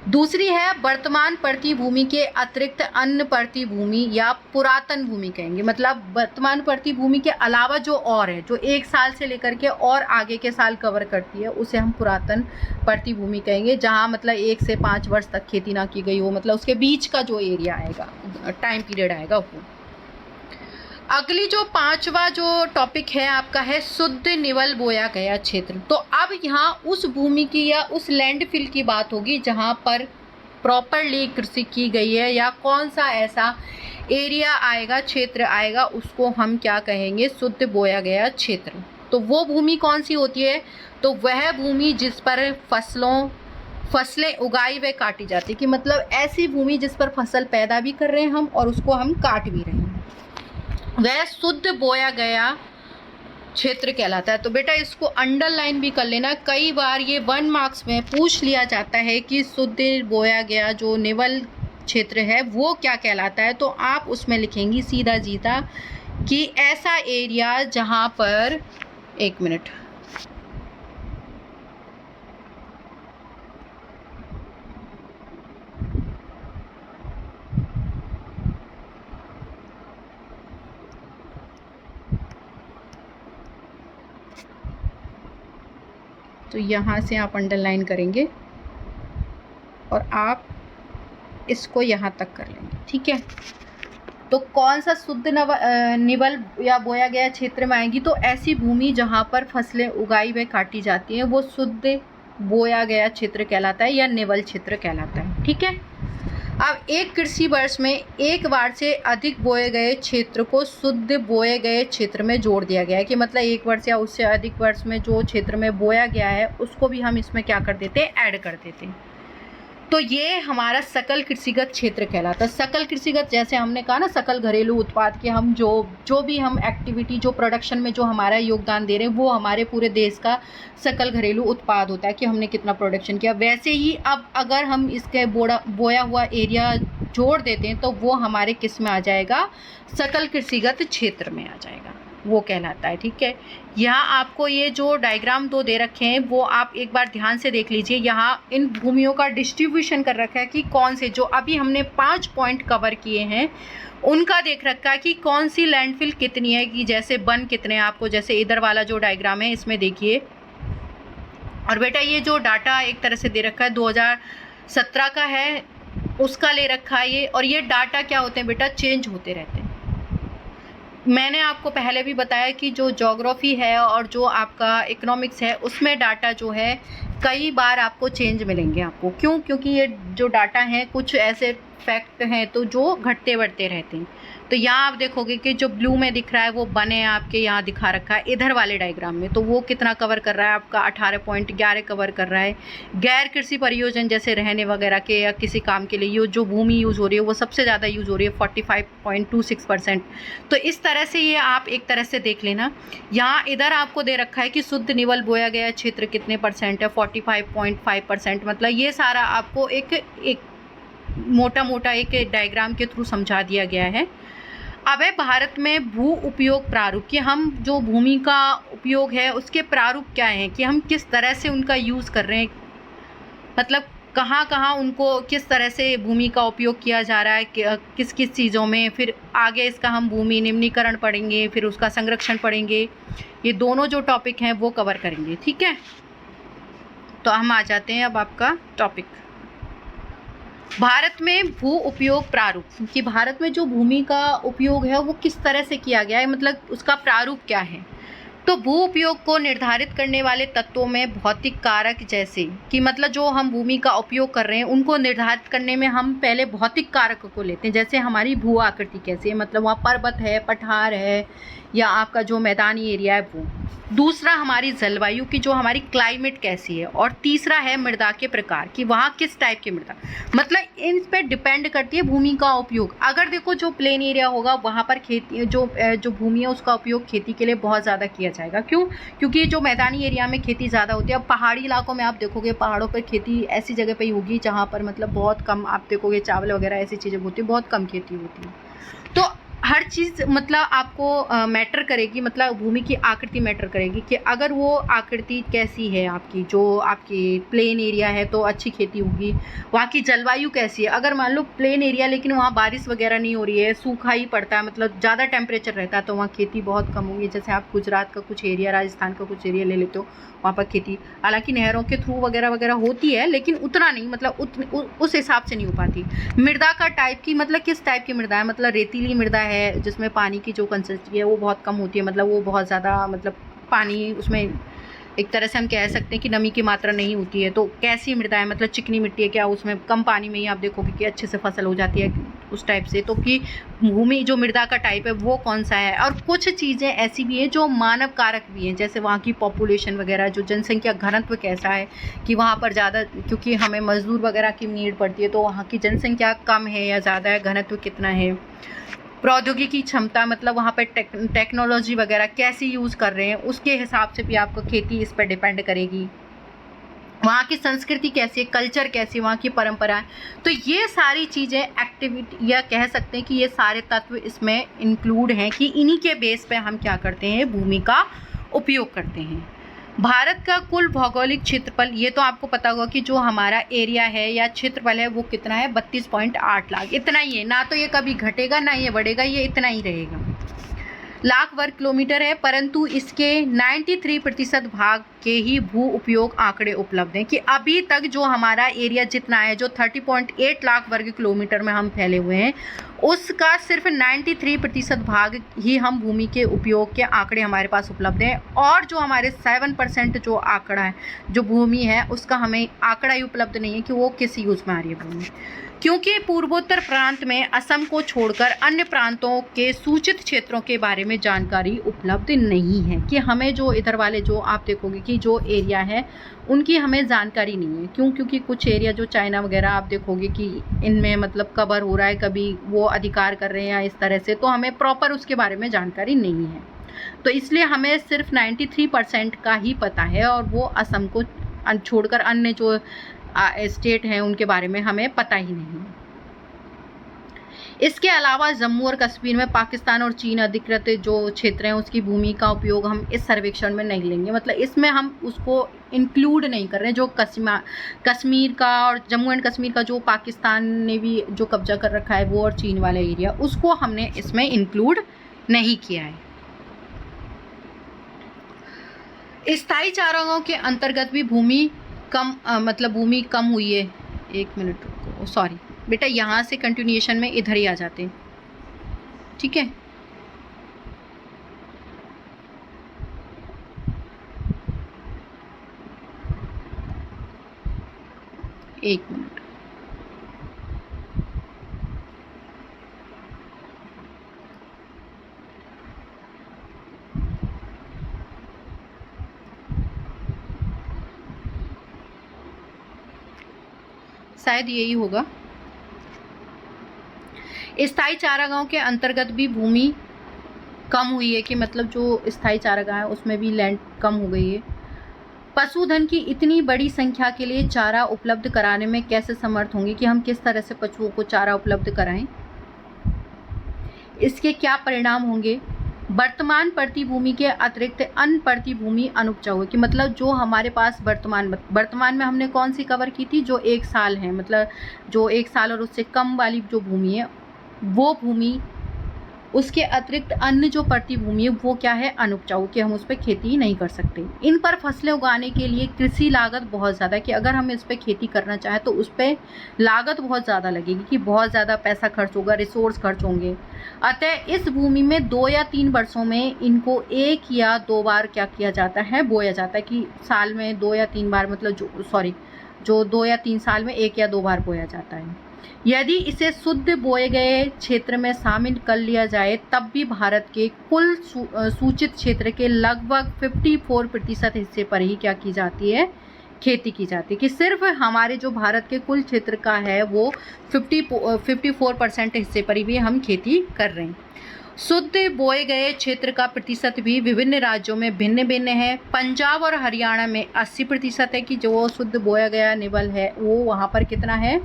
दूसरी है वर्तमान पड़ती भूमि के अतिरिक्त अन्य पड़ती भूमि या पुरातन भूमि कहेंगे, मतलब वर्तमान पड़ती भूमि के अलावा जो और है, जो 1 साल से लेकर के और आगे के साल कवर करती है, उसे हम पुरातन पड़ती भूमि कहेंगे, जहाँ मतलब 1 से 5 वर्ष तक खेती ना की गई हो, मतलब उसके बीच का जो एरिया आएगा, टाइम पीरियड आएगा वो। अगली जो पांचवा जो टॉपिक है आपका है शुद्ध निवल बोया गया क्षेत्र। तो अब यहाँ उस भूमि की या उस लैंडफिल की बात होगी जहाँ पर प्रॉपरली कृषि की गई है, या कौन सा ऐसा एरिया आएगा, क्षेत्र आएगा, उसको हम क्या कहेंगे, शुद्ध बोया गया क्षेत्र। तो वो भूमि कौन सी होती है, तो वह भूमि जिस पर फसलें उगाई व काटी जाती, कि मतलब ऐसी भूमि जिस पर फसल पैदा भी कर रहे हैं हम और उसको हम काट भी रहे हैं, वह शुद्ध बोया गया क्षेत्र कहलाता है। तो बेटा इसको अंडरलाइन भी कर लेना, कई बार ये 1 मार्क्स में पूछ लिया जाता है कि शुद्ध बोया गया जो निवल क्षेत्र है वो क्या कहलाता है। तो आप उसमें लिखेंगी सीधा जीता कि ऐसा एरिया जहाँ पर, 1 मिनट, तो यहाँ से आप अंडरलाइन करेंगे और आप इसको यहाँ तक कर लेंगे, ठीक है। तो कौन सा शुद्ध निवल या बोया गया क्षेत्र में आएंगी, तो ऐसी भूमि जहाँ पर फसलें उगाई व काटी जाती हैं वो शुद्ध बोया गया क्षेत्र कहलाता है या निवल क्षेत्र कहलाता है, ठीक है। अब एक कृषि वर्ष में एक बार से अधिक बोए गए क्षेत्र को शुद्ध बोए गए क्षेत्र में जोड़ दिया गया है, कि मतलब एक वर्ष या उससे अधिक वर्ष में जो क्षेत्र में बोया गया है उसको भी हम इसमें क्या कर देते हैं, ऐड कर देते हैं। तो ये हमारा सकल कृषिगत क्षेत्र कहलाता है। सकल कृषिगत, जैसे हमने कहा ना, सकल घरेलू उत्पाद के हम जो भी हम एक्टिविटी, जो प्रोडक्शन में जो हमारा योगदान दे रहे हैं वो हमारे पूरे देश का सकल घरेलू उत्पाद होता है कि हमने कितना प्रोडक्शन किया। वैसे ही अब अगर हम इसके बोया हुआ एरिया जोड़ देते हैं तो वो हमारे किस में आ जाएगा, सकल कृषिगत क्षेत्र में आ जाएगा, वो कहलाता है, ठीक है। यहाँ आपको ये जो डायग्राम 2 दे रखे हैं वो आप एक बार ध्यान से देख लीजिए। यहाँ इन भूमियों का डिस्ट्रीब्यूशन कर रखा है कि कौन से, जो अभी हमने 5 पॉइंट कवर किए हैं उनका देख रखा है कि कौन सी लैंडफिल कितनी है, कि जैसे वन कितने हैं आपको, जैसे इधर वाला जो डायग्राम है इसमें देखिए। और बेटा ये जो डाटा एक तरह से दे रखा है 2017 का है, उसका ले रखा है ये। और ये डाटा क्या होते हैं बेटा, चेंज होते रहते हैं। मैंने आपको पहले भी बताया कि जो ज्योग्राफी है और जो आपका इकोनॉमिक्स है उसमें डाटा जो है कई बार आपको चेंज मिलेंगे आपको। क्यों? क्योंकि ये जो डाटा हैं कुछ ऐसे फैक्ट हैं तो जो घटते बढ़ते रहते हैं। तो यहाँ आप देखोगे कि जो ब्लू में दिख रहा है वो बने आपके यहाँ दिखा रखा है इधर वाले डायग्राम में, तो वो कितना कवर कर रहा है आपका 18.11 कवर कर रहा है। गैर कृषि परियोजन जैसे रहने वगैरह के या किसी काम के लिए जो भूमि यूज़ हो रही है वो सबसे ज़्यादा यूज़ हो रही है 45.26%। तो इस तरह से ये आप एक तरह से देख लेना। यहाँ इधर आपको दे रखा है कि शुद्ध निवल बोया गया क्षेत्र कितने % है, 45.5%। मतलब ये सारा आपको एक मोटा मोटा एक डायग्राम के थ्रू समझा दिया गया है। अब है भारत में भू उपयोग प्रारूप, कि हम जो भूमि का उपयोग है उसके प्रारूप क्या हैं, कि हम किस तरह से उनका यूज़ कर रहे हैं, मतलब कहाँ कहाँ उनको किस तरह से भूमि का उपयोग किया जा रहा है, किस किस चीज़ों में। फिर आगे इसका हम भूमि निम्नीकरण पढ़ेंगे, फिर उसका संरक्षण पढ़ेंगे। ये दोनों जो टॉपिक हैं वो कवर करेंगे, ठीक है। तो हम आ जाते हैं अब आपका टॉपिक भारत में भू उपयोग प्रारूप, कि भारत में जो भूमि का उपयोग है वो किस तरह से किया गया है, मतलब उसका प्रारूप क्या है। तो भू उपयोग को निर्धारित करने वाले तत्वों में भौतिक कारक, जैसे कि मतलब जो हम भूमि का उपयोग कर रहे हैं उनको निर्धारित करने में हम पहले भौतिक कारक को लेते हैं। जैसे हमारी भू आकृति कैसी है, मतलब वहाँ पर्वत है, पठार है, या आपका जो मैदानी एरिया है वो। दूसरा हमारी जलवायु की, जो हमारी क्लाइमेट कैसी है। और तीसरा है मृदा के प्रकार, कि वहाँ किस टाइप की मृदा, मतलब इन पे डिपेंड करती है भूमि का उपयोग। अगर देखो जो प्लेन एरिया होगा वहाँ पर खेती जो भूमि है उसका उपयोग खेती के लिए बहुत ज़्यादा किया जाएगा। क्यों? क्योंकि जो मैदानी एरिया में खेती ज़्यादा होती है। अब पहाड़ी इलाकों में आप देखोगे पहाड़ों पर खेती ऐसी जगह पर ही होगी जहाँ पर मतलब बहुत कम आप देखोगे चावल वगैरह ऐसी चीज़ें होती है, बहुत कम खेती होती है। तो हर चीज़ मतलब आपको मैटर करेगी, मतलब भूमि की आकृति मैटर करेगी कि अगर वो आकृति कैसी है आपकी, जो आपकी प्लेन एरिया है तो अच्छी खेती होगी। वहाँ की जलवायु कैसी है, अगर मान लो प्लेन एरिया लेकिन वहाँ बारिश वगैरह नहीं हो रही है, सूखा ही पड़ता है, मतलब ज़्यादा टेम्परेचर रहता है, तो वहाँ खेती बहुत कम होगी। जैसे आप गुजरात का कुछ एरिया, राजस्थान का कुछ एरिया ले लेते हो, वहाँ पर खेती हालांकि नहरों के थ्रू वगैरह वगैरह होती है लेकिन उतना नहीं, मतलब उस हिसाब से नहीं हो पाती। मृदा का टाइप की, मतलब किस टाइप की मृदा है, मतलब रेतीली मृदा है जिसमें पानी की जो कंसिस्टेंसी है वो बहुत कम होती है, मतलब वो बहुत ज़्यादा मतलब पानी उसमें एक तरह से हम कह सकते हैं कि नमी की मात्रा नहीं होती है। तो कैसी मृदा है, मतलब चिकनी मिट्टी है क्या, उसमें कम पानी में ही आप देखोगे कि अच्छे से फसल हो जाती है उस टाइप से। तो कि भूमि जो मृदा का टाइप है वो कौन सा है। और कुछ चीज़ें ऐसी भी हैं जो मानव कारक भी हैं, जैसे वहाँ की पॉपुलेशन वगैरह, जो जनसंख्या घनत्व कैसा है कि वहाँ पर ज़्यादा, क्योंकि हमें मजदूर वगैरह की नीड पड़ती है, तो वहाँ की जनसंख्या कम है या ज़्यादा है, घनत्व कितना है। प्रौद्योगिकी क्षमता, मतलब वहाँ पे टेक्नोलॉजी वगैरह कैसी यूज़ कर रहे हैं, उसके हिसाब से भी आपको खेती इस पर डिपेंड करेगी। वहाँ की संस्कृति कैसी है, कल्चर कैसी है, वहाँ की परंपराएं। तो ये सारी चीज़ें एक्टिविटी, या कह सकते हैं कि ये सारे तत्व इसमें इंक्लूड हैं कि इन्हीं के बेस पे हम क्या करते हैं, भूमि का उपयोग करते हैं। भारत का कुल भौगोलिक क्षेत्रफल, ये तो आपको पता होगा कि जो हमारा एरिया है या क्षेत्रफल है वो कितना है, 32.8 लाख, इतना ही है। ना तो ये कभी घटेगा ना ये बढ़ेगा, ये इतना ही रहेगा, लाख वर्ग किलोमीटर है। परंतु इसके 93% भाग के ही भू उपयोग आंकड़े उपलब्ध हैं कि अभी तक जो हमारा एरिया जितना है, जो 30.8 लाख वर्ग किलोमीटर में हम फैले हुए हैं, उसका सिर्फ 93% भाग ही हम भूमि के उपयोग के आंकड़े हमारे पास उपलब्ध हैं। और जो हमारे 7% जो आंकड़ा है, जो भूमि है, उसका हमें आंकड़ा ही उपलब्ध नहीं है कि वो किस यूज़ में आ रही है भूमि, क्योंकि पूर्वोत्तर प्रांत में असम को छोड़कर अन्य प्रांतों के सूचित क्षेत्रों के बारे में जानकारी उपलब्ध नहीं है। कि हमें जो इधर वाले जो आप देखोगे कि जो एरिया है उनकी हमें जानकारी नहीं है। क्यों? क्योंकि कुछ एरिया जो चाइना वगैरह आप देखोगे कि इनमें मतलब कवर हो रहा है, कभी वो अधिकार कर रहे हैं या इस तरह से, तो हमें प्रॉपर उसके बारे में जानकारी नहीं है। तो इसलिए हमें सिर्फ 93% का ही पता है, और वो असम को छोड़कर अन्य जो स्टेट हैं उनके बारे में हमें पता ही नहीं। इसके अलावा जम्मू और कश्मीर में पाकिस्तान और चीन अधिकृत जो क्षेत्र हैं उसकी भूमि का उपयोग हम इस सर्वेक्षण में नहीं लेंगे, मतलब इसमें हम उसको इंक्लूड नहीं कर रहे हैं। जो कश्मीर का और जम्मू एंड कश्मीर का जो पाकिस्तान ने भी जो कब्जा कर रखा है वो, और चीन वाला एरिया, उसको हमने इसमें इंक्लूड नहीं किया है। स्थायी चारागाहों के अंतर्गत भी भूमि कम मतलब भूमि कम हुई है। एक मिनट रुको, सॉरी बेटा, यहाँ से कंटिन्यूएशन में इधर ही आ जाते हैं, ठीक है। एक मिनट, शायद यही होगा। स्थायी चारागाहों के अंतर्गत भी भूमि कम हुई है कि मतलब जो स्थायी चारागाह है उसमें भी लैंड कम हो गई है। पशुधन की इतनी बड़ी संख्या के लिए चारा उपलब्ध कराने में कैसे समर्थ होंगे, कि हम किस तरह से पशुओं को चारा उपलब्ध कराएं, इसके क्या परिणाम होंगे। वर्तमान प्रति भूमि के अतिरिक्त अन्य प्रति भूमि अनुपजाऊ है, कि मतलब जो हमारे पास वर्तमान में हमने कौन सी कवर की थी, जो 1 साल है, मतलब जो 1 साल और उससे कम वाली जो भूमि है, वो भूमि, उसके अतिरिक्त अन्य जो प्रति भूमि है वो क्या है, अनुपजाऊ, कि हम उस पर खेती नहीं कर सकते। इन पर फसलें उगाने के लिए कृषि लागत बहुत ज़्यादा है, कि अगर हम इस पर खेती करना चाहें तो उस पर लागत बहुत ज़्यादा लगेगी, कि बहुत ज़्यादा पैसा खर्च होगा, रिसोर्स खर्च होंगे। अतः इस भूमि में 2 या 3 वर्षों में इनको 1 या 2 बार क्या किया जाता है, बोया जाता है, कि साल में 2 या 3 बार, मतलब जो 2 या 3 साल में 1 या 2 बार बोया जाता है। यदि इसे शुद्ध बोए गए क्षेत्र में शामिल कर लिया जाए तब भी भारत के कुल सूचित क्षेत्र के लगभग 54% हिस्से पर ही क्या की जाती है, खेती की जाती है। कि सिर्फ हमारे जो भारत के कुल क्षेत्र का है वो 54% हिस्से पर ही भी हम खेती कर रहे हैं। शुद्ध बोए गए क्षेत्र का प्रतिशत भी विभिन्न राज्यों में भिन्न भिन्न है। पंजाब और हरियाणा में 80% है, कि जो शुद्ध बोया गया निवल है वो वहाँ पर कितना है,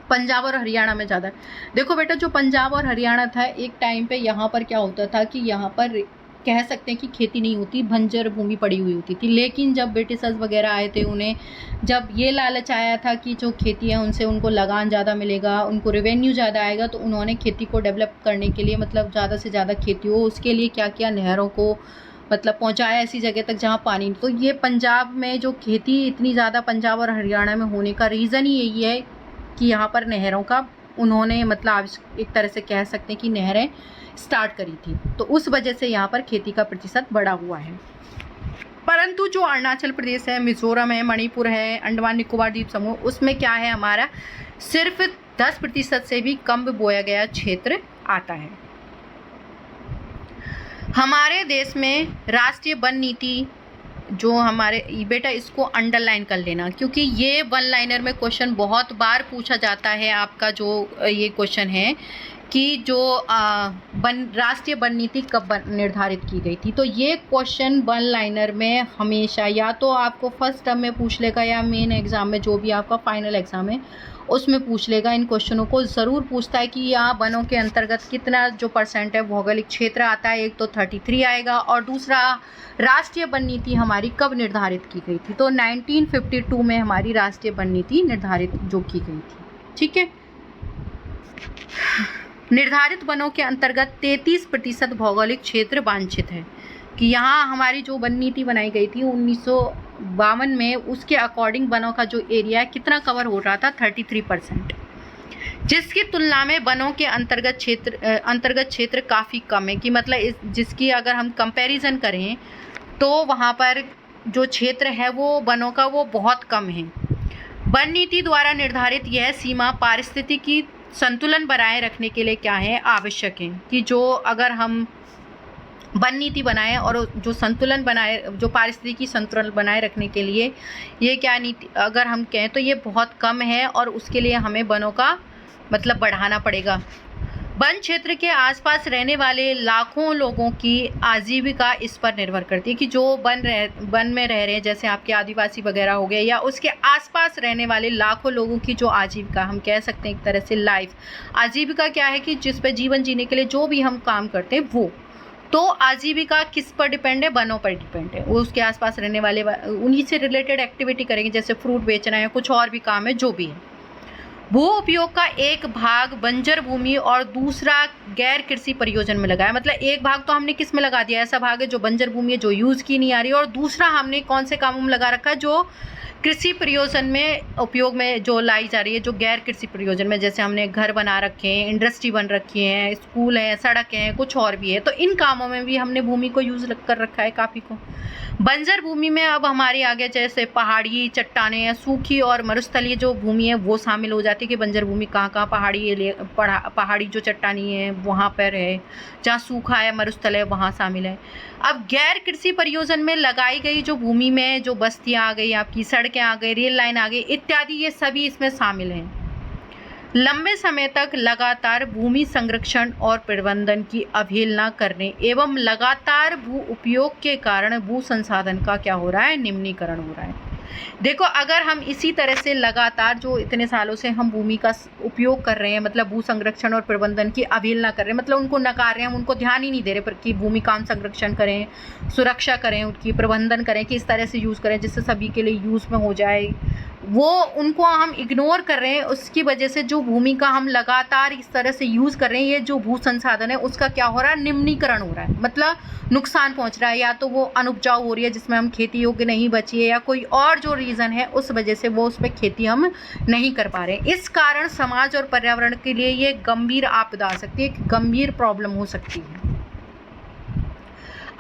पंजाब और हरियाणा में ज़्यादा है। देखो बेटा, जो पंजाब और हरियाणा था, एक टाइम पे यहाँ पर क्या होता था कि यहाँ पर कह सकते हैं कि खेती नहीं होती, बंजर भूमि पड़ी हुई होती थी। लेकिन जब ब्रिटिशर्स वगैरह आए थे, उन्हें जब ये लालच आया था कि जो खेती है उनसे उनको लगान ज़्यादा मिलेगा, उनको रेवेन्यू ज़्यादा आएगा, तो उन्होंने खेती को डेवलप करने के लिए, मतलब ज़्यादा से ज़्यादा खेती हो, उसके लिए क्या किया, नहरों को मतलब पहुंचाया ऐसी जगह तक जहां पानी। तो ये पंजाब में जो खेती इतनी ज़्यादा पंजाब और हरियाणा में होने का रीज़न ही यही है कि यहाँ पर नहरों का उन्होंने मतलब आप एक तरह से कह सकते हैं कि नहरें स्टार्ट करी थी, तो उस वजह से यहाँ पर खेती का प्रतिशत बढ़ा हुआ है। परंतु जो अरुणाचल प्रदेश है, मिजोरम है, मणिपुर है, अंडमान निकोबार द्वीप समूह, उसमें क्या है, हमारा सिर्फ 10% से भी कम बोया गया क्षेत्र आता है। हमारे देश में राष्ट्रीय वन नीति जो हमारे, बेटा इसको अंडरलाइन कर लेना, क्योंकि ये वन लाइनर में क्वेश्चन बहुत बार पूछा जाता है। आपका जो ये क्वेश्चन है कि जो राष्ट्रीय वन नीति कब निर्धारित की गई थी, तो ये क्वेश्चन वन लाइनर में हमेशा या तो आपको फर्स्ट टर्म में पूछ लेगा या मेन एग्जाम में, जो भी आपका फाइनल एग्जाम है उसमें पूछ लेगा। इन क्वेश्चनों को ज़रूर पूछता है कि यहाँ वनों के अंतर्गत कितना जो % है भौगोलिक क्षेत्र आता है। एक तो 33 आएगा, और दूसरा राष्ट्रीय वन नीति हमारी कब निर्धारित की गई थी, तो 1952 में हमारी राष्ट्रीय वन नीति निर्धारित जो की गई थी। ठीक है, निर्धारित वनों के अंतर्गत 33% भौगोलिक क्षेत्र वांछित है, कि यहाँ हमारी जो वन नीति बनाई गई थी 1952 में, उसके अकॉर्डिंग वनों का जो एरिया है कितना कवर हो रहा था, 33%, जिसकी तुलना में वनों के अंतर्गत क्षेत्र काफ़ी कम है। कि मतलब जिसकी अगर हम कंपैरिजन करें तो वहाँ पर जो क्षेत्र है वो वनों का वो बहुत कम है। वन नीति द्वारा निर्धारित यह सीमा पारिस्थितिकी संतुलन बनाए रखने के लिए क्या है, आवश्यक है। कि जो अगर हम वन नीति बनाएं और जो संतुलन बनाए, जो पारिस्थितिकी संतुलन बनाए रखने के लिए ये क्या नीति अगर हम कहें तो ये बहुत कम है, और उसके लिए हमें वनों का मतलब बढ़ाना पड़ेगा। वन क्षेत्र के आसपास रहने वाले लाखों लोगों की आजीविका इस पर निर्भर करती है। कि जो वन में रह रहे हैं, जैसे आपके आदिवासी वगैरह हो गए, या उसके आसपास रहने वाले लाखों लोगों की जो आजीविका, हम कह सकते हैं एक तरह से लाइफ आजीविका क्या है, कि जिस पर जीवन जीने के लिए जो भी हम काम करते हैं वो, तो आजीविका किस पर डिपेंड है, वनों पर डिपेंड है। वो उसके आसपास रहने वाले उन्हीं से रिलेटेड एक्टिविटी करेंगे, जैसे फ्रूट बेचना है, कुछ और भी काम है जो भी है। भू उपयोग का एक भाग बंजर भूमि और दूसरा गैर कृषि परियोजन में लगा है। मतलब एक भाग तो हमने किस में लगा दिया, ऐसा भाग है जो बंजर भूमि है, जो यूज़ की नहीं आ रही है, और दूसरा हमने कौन से कामों में लगा रखा है, जो कृषि प्रयोजन में उपयोग में जो लाई जा रही है, जो गैर कृषि प्रयोजन में, जैसे हमने घर बना रखे हैं, इंडस्ट्री बन रखी है, स्कूल है, सड़क है, कुछ और भी है, तो इन कामों में भी हमने भूमि को यूज़ कर रखा है काफ़ी को। बंजर भूमि में अब हमारे आगे जैसे पहाड़ी चट्टानें या सूखी और मरुस्थलीय जो भूमि है वो शामिल हो जाती है। कि बंजर भूमि कहाँ कहाँ, पहाड़ी जो चट्टानी है वहाँ पर है, जहाँ सूखा है, मरुस्थल है, वहाँ शामिल है। अब गैर कृषि परियोजन में लगाई गई जो भूमि में जो बस्तियाँ आ गई, आपकी सड़कें आ गई, रेल लाइन आ गई इत्यादि, ये सभी इसमें शामिल हैं। लंबे समय तक लगातार भूमि संरक्षण और प्रबंधन की अवहेलना करने एवं लगातार भू उपयोग के कारण भू संसाधन का क्या हो रहा है, निम्नीकरण हो रहा है। देखो, अगर हम इसी तरह से लगातार जो इतने सालों से हम भूमि का उपयोग कर रहे हैं, मतलब भू संरक्षण और प्रबंधन की अवहेलना कर रहे हैं, मतलब उनको नकार रहे हैं, हम उनको ध्यान ही नहीं दे रहे पर कि भूमि का हम संरक्षण करें, सुरक्षा करें, उनकी प्रबंधन करें, कि इस तरह से यूज़ करें जिससे सभी के लिए यूज़ में हो जाए, वो उनको हम इग्नोर कर रहे हैं। उसकी वजह से जो भूमि का हम लगातार इस तरह से यूज़ कर रहे हैं, ये जो भू संसाधन है उसका क्या हो रहा है, निम्नीकरण हो रहा है, मतलब नुकसान पहुंच रहा है। या तो वो अनुपजाऊ हो रही है जिसमें हम खेती योग्य नहीं बची है, या कोई और जो रीज़न है उस वजह से वो उस पर खेती हम नहीं कर पा रहे हैं। इस कारण समाज और पर्यावरण के लिए ये गंभीर आपदा आ सकती है, गंभीर प्रॉब्लम हो सकती है।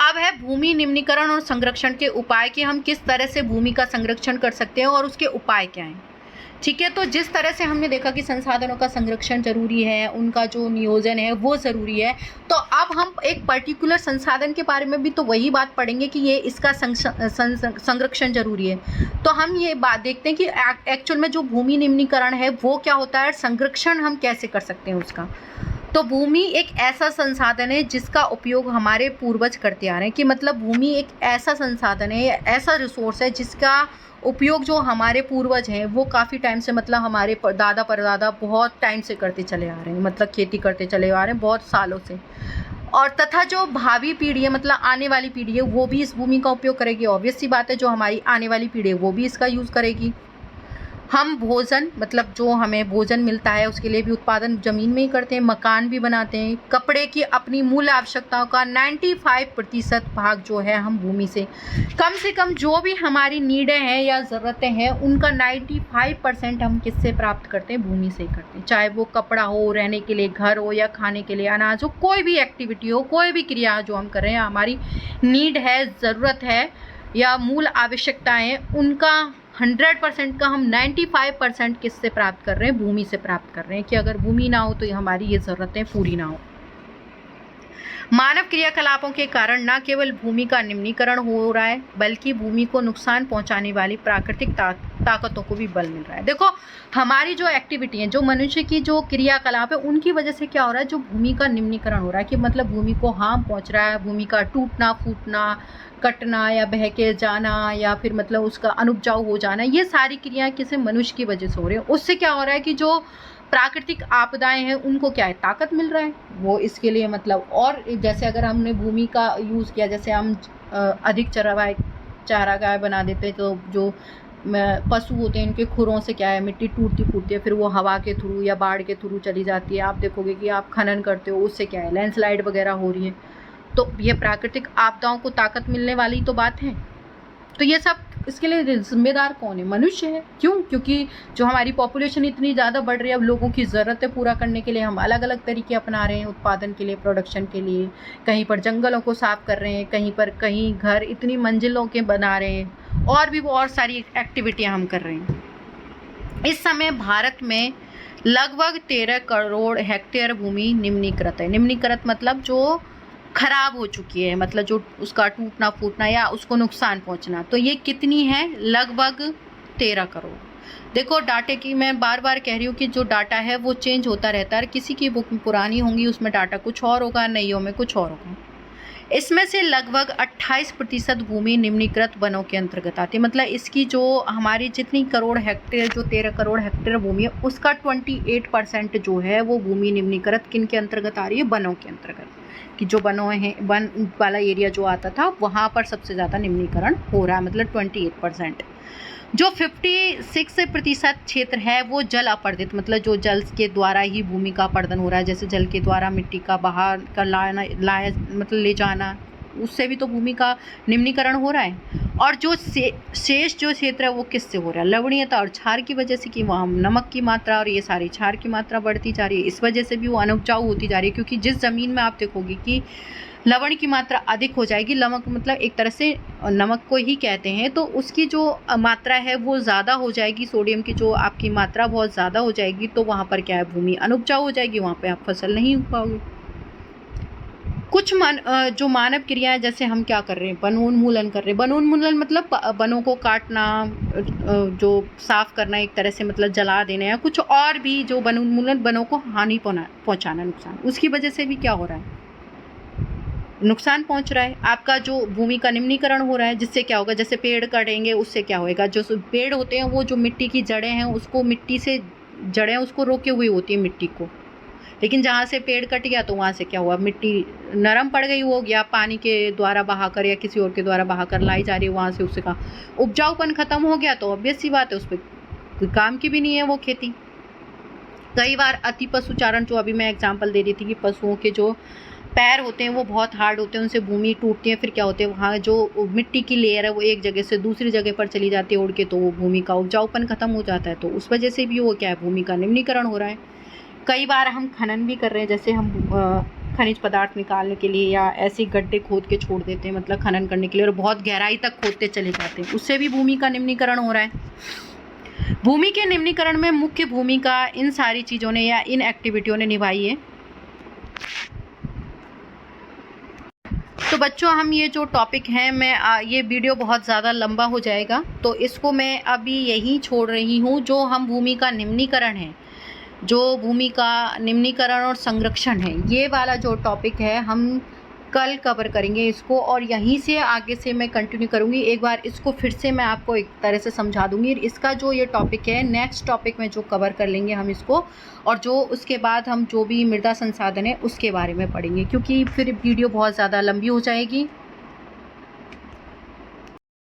अब है भूमि निम्नीकरण और संरक्षण के उपाय, कि हम किस तरह से भूमि का संरक्षण कर सकते हैं और उसके उपाय क्या हैं। ठीक है, तो जिस तरह से हमने देखा कि संसाधनों का संरक्षण जरूरी है, उनका जो नियोजन है वो ज़रूरी है, तो अब हम एक पर्टिकुलर संसाधन के बारे में भी तो वही बात पढ़ेंगे कि ये इसका संरक्षण जरूरी है। तो हम ये बात देखते हैं कि एक्चुअल में जो भूमि निम्नीकरण है वो क्या होता है, संरक्षण हम कैसे कर सकते हैं उसका। तो भूमि एक ऐसा संसाधन है जिसका उपयोग हमारे पूर्वज करते आ रहे हैं। कि मतलब भूमि एक ऐसा संसाधन है, ऐसा रिसोर्स है जिसका उपयोग जो हमारे पूर्वज हैं वो काफ़ी टाइम से, मतलब हमारे दादा परदादा बहुत टाइम से करते चले आ रहे हैं, मतलब खेती करते चले आ रहे हैं बहुत सालों से। और तथा जो भावी पीढ़ी है, मतलब आने वाली पीढ़ी है, वो भी इस भूमि का उपयोग करेगी। ऑब्वियस सी बात है, जो हमारी आने वाली पीढ़ी है वो भी इसका यूज़ करेगी। हम भोजन मतलब जो हमें भोजन मिलता है उसके लिए भी उत्पादन ज़मीन में ही करते हैं, मकान भी बनाते हैं। कपड़े की अपनी मूल आवश्यकताओं का 95% भाग जो है हम भूमि से कम जो भी हमारी नीडें हैं या ज़रूरतें हैं उनका 95% हम किससे प्राप्त करते हैं? भूमि से ही करते हैं। चाहे वो कपड़ा हो, रहने के लिए घर हो या खाने के लिए अनाज हो, कोई भी एक्टिविटी हो, कोई भी क्रिया जो हम कर रहे हैं, हमारी नीड है, ज़रूरत है या मूल आवश्यकताएं हैं, उनका 100% का हम 95% किससे प्राप्त कर रहे हैं? भूमि से प्राप्त कर रहे हैं। कि अगर भूमि ना हो तो हमारी ये ज़रूरतें पूरी ना हो। मानव क्रियाकलापों के कारण न केवल भूमि का निम्नीकरण हो रहा है बल्कि भूमि को नुकसान पहुंचाने वाली प्राकृतिक ताकतों को भी बल मिल रहा है। देखो, हमारी जो एक्टिविटी है, जो मनुष्य की जो क्रियाकलाप है, उनकी वजह से क्या हो रहा है? जो भूमि का निम्नीकरण हो रहा है कि मतलब भूमि को हार्म पहुंच रहा है, भूमि का टूटना फूटना, कटना या बह के जाना या फिर मतलब उसका अनुपजाऊ हो जाना, ये सारी क्रियाएं किसी मनुष्य की वजह से हो रही है। उससे क्या हो रहा है कि जो प्राकृतिक आपदाएं हैं उनको क्या है? ताकत मिल रहा है। वो इसके लिए मतलब, और जैसे अगर हमने भूमि का यूज़ किया, जैसे हम अधिक चारागाह बना देते हैं, तो जो पशु होते हैं इनके खुरों से क्या है? मिट्टी टूटती फूटती है, फिर वो हवा के थ्रू या बाढ़ के थ्रू चली जाती है। आप देखोगे कि आप खनन करते हो, उससे क्या है? लैंडस्लाइड वगैरह हो रही है। तो ये प्राकृतिक आपदाओं को ताकत मिलने वाली तो बात है। तो ये सब इसके लिए जिम्मेदार कौन है? मनुष्य है। क्यों? क्योंकि जो हमारी पॉपुलेशन इतनी ज़्यादा बढ़ रही है, अब लोगों की ज़रूरतें पूरा करने के लिए हम अलग अलग तरीके अपना रहे हैं, उत्पादन के लिए, प्रोडक्शन के लिए। कहीं पर जंगलों को साफ कर रहे हैं, कहीं घर इतनी मंजिलों के बना रहे हैं, और भी बहुत सारी एक्टिविटियाँ हम कर रहे हैं। इस समय भारत में लगभग 13 करोड़ हेक्टेयर भूमि निम्नीकृत है। निम्नीकृत मतलब जो खराब हो चुकी है, मतलब जो उसका टूटना फूटना या उसको नुकसान पहुंचना। तो ये कितनी है? लगभग 13 करोड़। देखो, डाटे की मैं बार बार कह रही हूँ कि जो डाटा है वो चेंज होता रहता है। किसी की बुक पुरानी होंगी, उसमें डाटा कुछ और होगा, नईयों में कुछ और होगा। इसमें से लगभग 28% भूमि निम्नीकृत वनों के अंतर्गत आती है। मतलब इसकी जो हमारी जितनी करोड़ हेक्टेयर, जो 13 करोड़ हेक्टेयर भूमि है, उसका 28% जो है वो भूमि निम्नीकृत किन के अंतर्गत आ रही है? वनों के अंतर्गत। कि जो वनों हैं, वन वाला एरिया जो आता था, वहाँ पर सबसे ज़्यादा निम्नीकरण हो रहा है, मतलब 28%। जो 56% क्षेत्र है वो जल अपर्दित, मतलब जो जल के द्वारा ही भूमि का अपर्दन हो रहा है, जैसे जल के द्वारा मिट्टी का बाहर का मतलब ले जाना, उससे भी तो भूमि का निम्नीकरण हो रहा है। और जो शेष जो क्षेत्र है वो किससे हो रहा है? लवणीयता और क्षार की वजह से, कि वहाँ नमक की मात्रा और ये सारी क्षार की मात्रा बढ़ती जा रही है, इस वजह से भी वो अनुपजाऊ होती जा रही है। क्योंकि जिस ज़मीन में आप देखोगे कि लवण की मात्रा अधिक हो जाएगी, नमक मतलब एक तरह से नमक को ही कहते हैं, तो उसकी जो मात्रा है वो ज़्यादा हो जाएगी, सोडियम की जो आपकी मात्रा बहुत ज़्यादा हो जाएगी, तो वहाँ पर क्या है? भूमि अनुपजाऊ हो जाएगी, वहाँ पे आप फसल नहीं उगा पाओगे। कुछ जो मानव क्रियाएं, जैसे हम क्या कर रहे हैं? वनोन्मूलन कर रहे हैं। वनोन्मूलन मतलब वनों को काटना, जो साफ करना एक तरह से, मतलब जला देना, या कुछ और भी जो वनोन्मूलन, वनों को हानि पहुंचाना, नुकसान, उसकी वजह से भी क्या हो रहा है? नुकसान पहुंच रहा है। आपका जो भूमि का निम्नीकरण हो रहा है, जिससे क्या होगा? जैसे पेड़ कटेंगे, उससे क्या होएगा? जो पेड़ होते हैं वो जो मिट्टी की जड़ें हैं, उसको मिट्टी से जड़ें उसको रोके हुई होती है मिट्टी को, लेकिन जहाँ से पेड़ कट गया तो वहाँ से क्या हुआ? मिट्टी नरम पड़ गई, हो गया, पानी के द्वारा बहाकर या किसी और के द्वारा बहाकर लाई जा रही है, वहाँ से उससे का उपजाऊपन खत्म हो गया, तो ऑब्वियस सी बात है उस पर कोई काम की भी नहीं है वो खेती। कई बार अति पशुचारण, जो अभी मैं एग्जाम्पल दे रही थी कि पशुओं के जो पैर होते हैं वो बहुत हार्ड होते हैं, उनसे भूमि टूटती है, फिर क्या होते हैं? वहाँ जो मिट्टी की लेयर है वो एक जगह से दूसरी जगह पर चली जाती है उड़ के, तो वो भूमि का उपजाऊपन खत्म हो जाता है, तो उस वजह से भी वो क्या है? भूमि का निम्नीकरण हो रहा है। कई बार हम खनन भी कर रहे हैं, जैसे हम खनिज पदार्थ निकालने के लिए या ऐसे गड्ढे खोद के छोड़ देते हैं, मतलब खनन करने के लिए, और बहुत गहराई तक खोदते चले जाते हैं, उससे भी भूमि का निम्नीकरण हो रहा है। भूमि के निम्नीकरण में मुख्य भूमिका इन सारी चीज़ों ने या इन एक्टिविटियों ने निभाई है। तो बच्चों, हम ये जो टॉपिक है, मैं ये वीडियो बहुत ज़्यादा लंबा हो जाएगा, तो इसको मैं अभी यहीं छोड़ रही हूँ। जो हम भूमि का निम्नीकरण है, जो भूमि का निम्नीकरण और संरक्षण है, ये वाला जो टॉपिक है हम कल कवर करेंगे इसको, और यहीं से आगे से मैं कंटिन्यू करूँगी। एक बार इसको फिर से मैं आपको एक तरह से समझा दूँगी। इसका जो ये टॉपिक है, नेक्स्ट टॉपिक में जो कवर कर लेंगे हम इसको, और जो उसके बाद हम जो भी मृदा संसाधन है उसके बारे में पढ़ेंगे, क्योंकि फिर वीडियो बहुत ज़्यादा लंबी हो जाएगी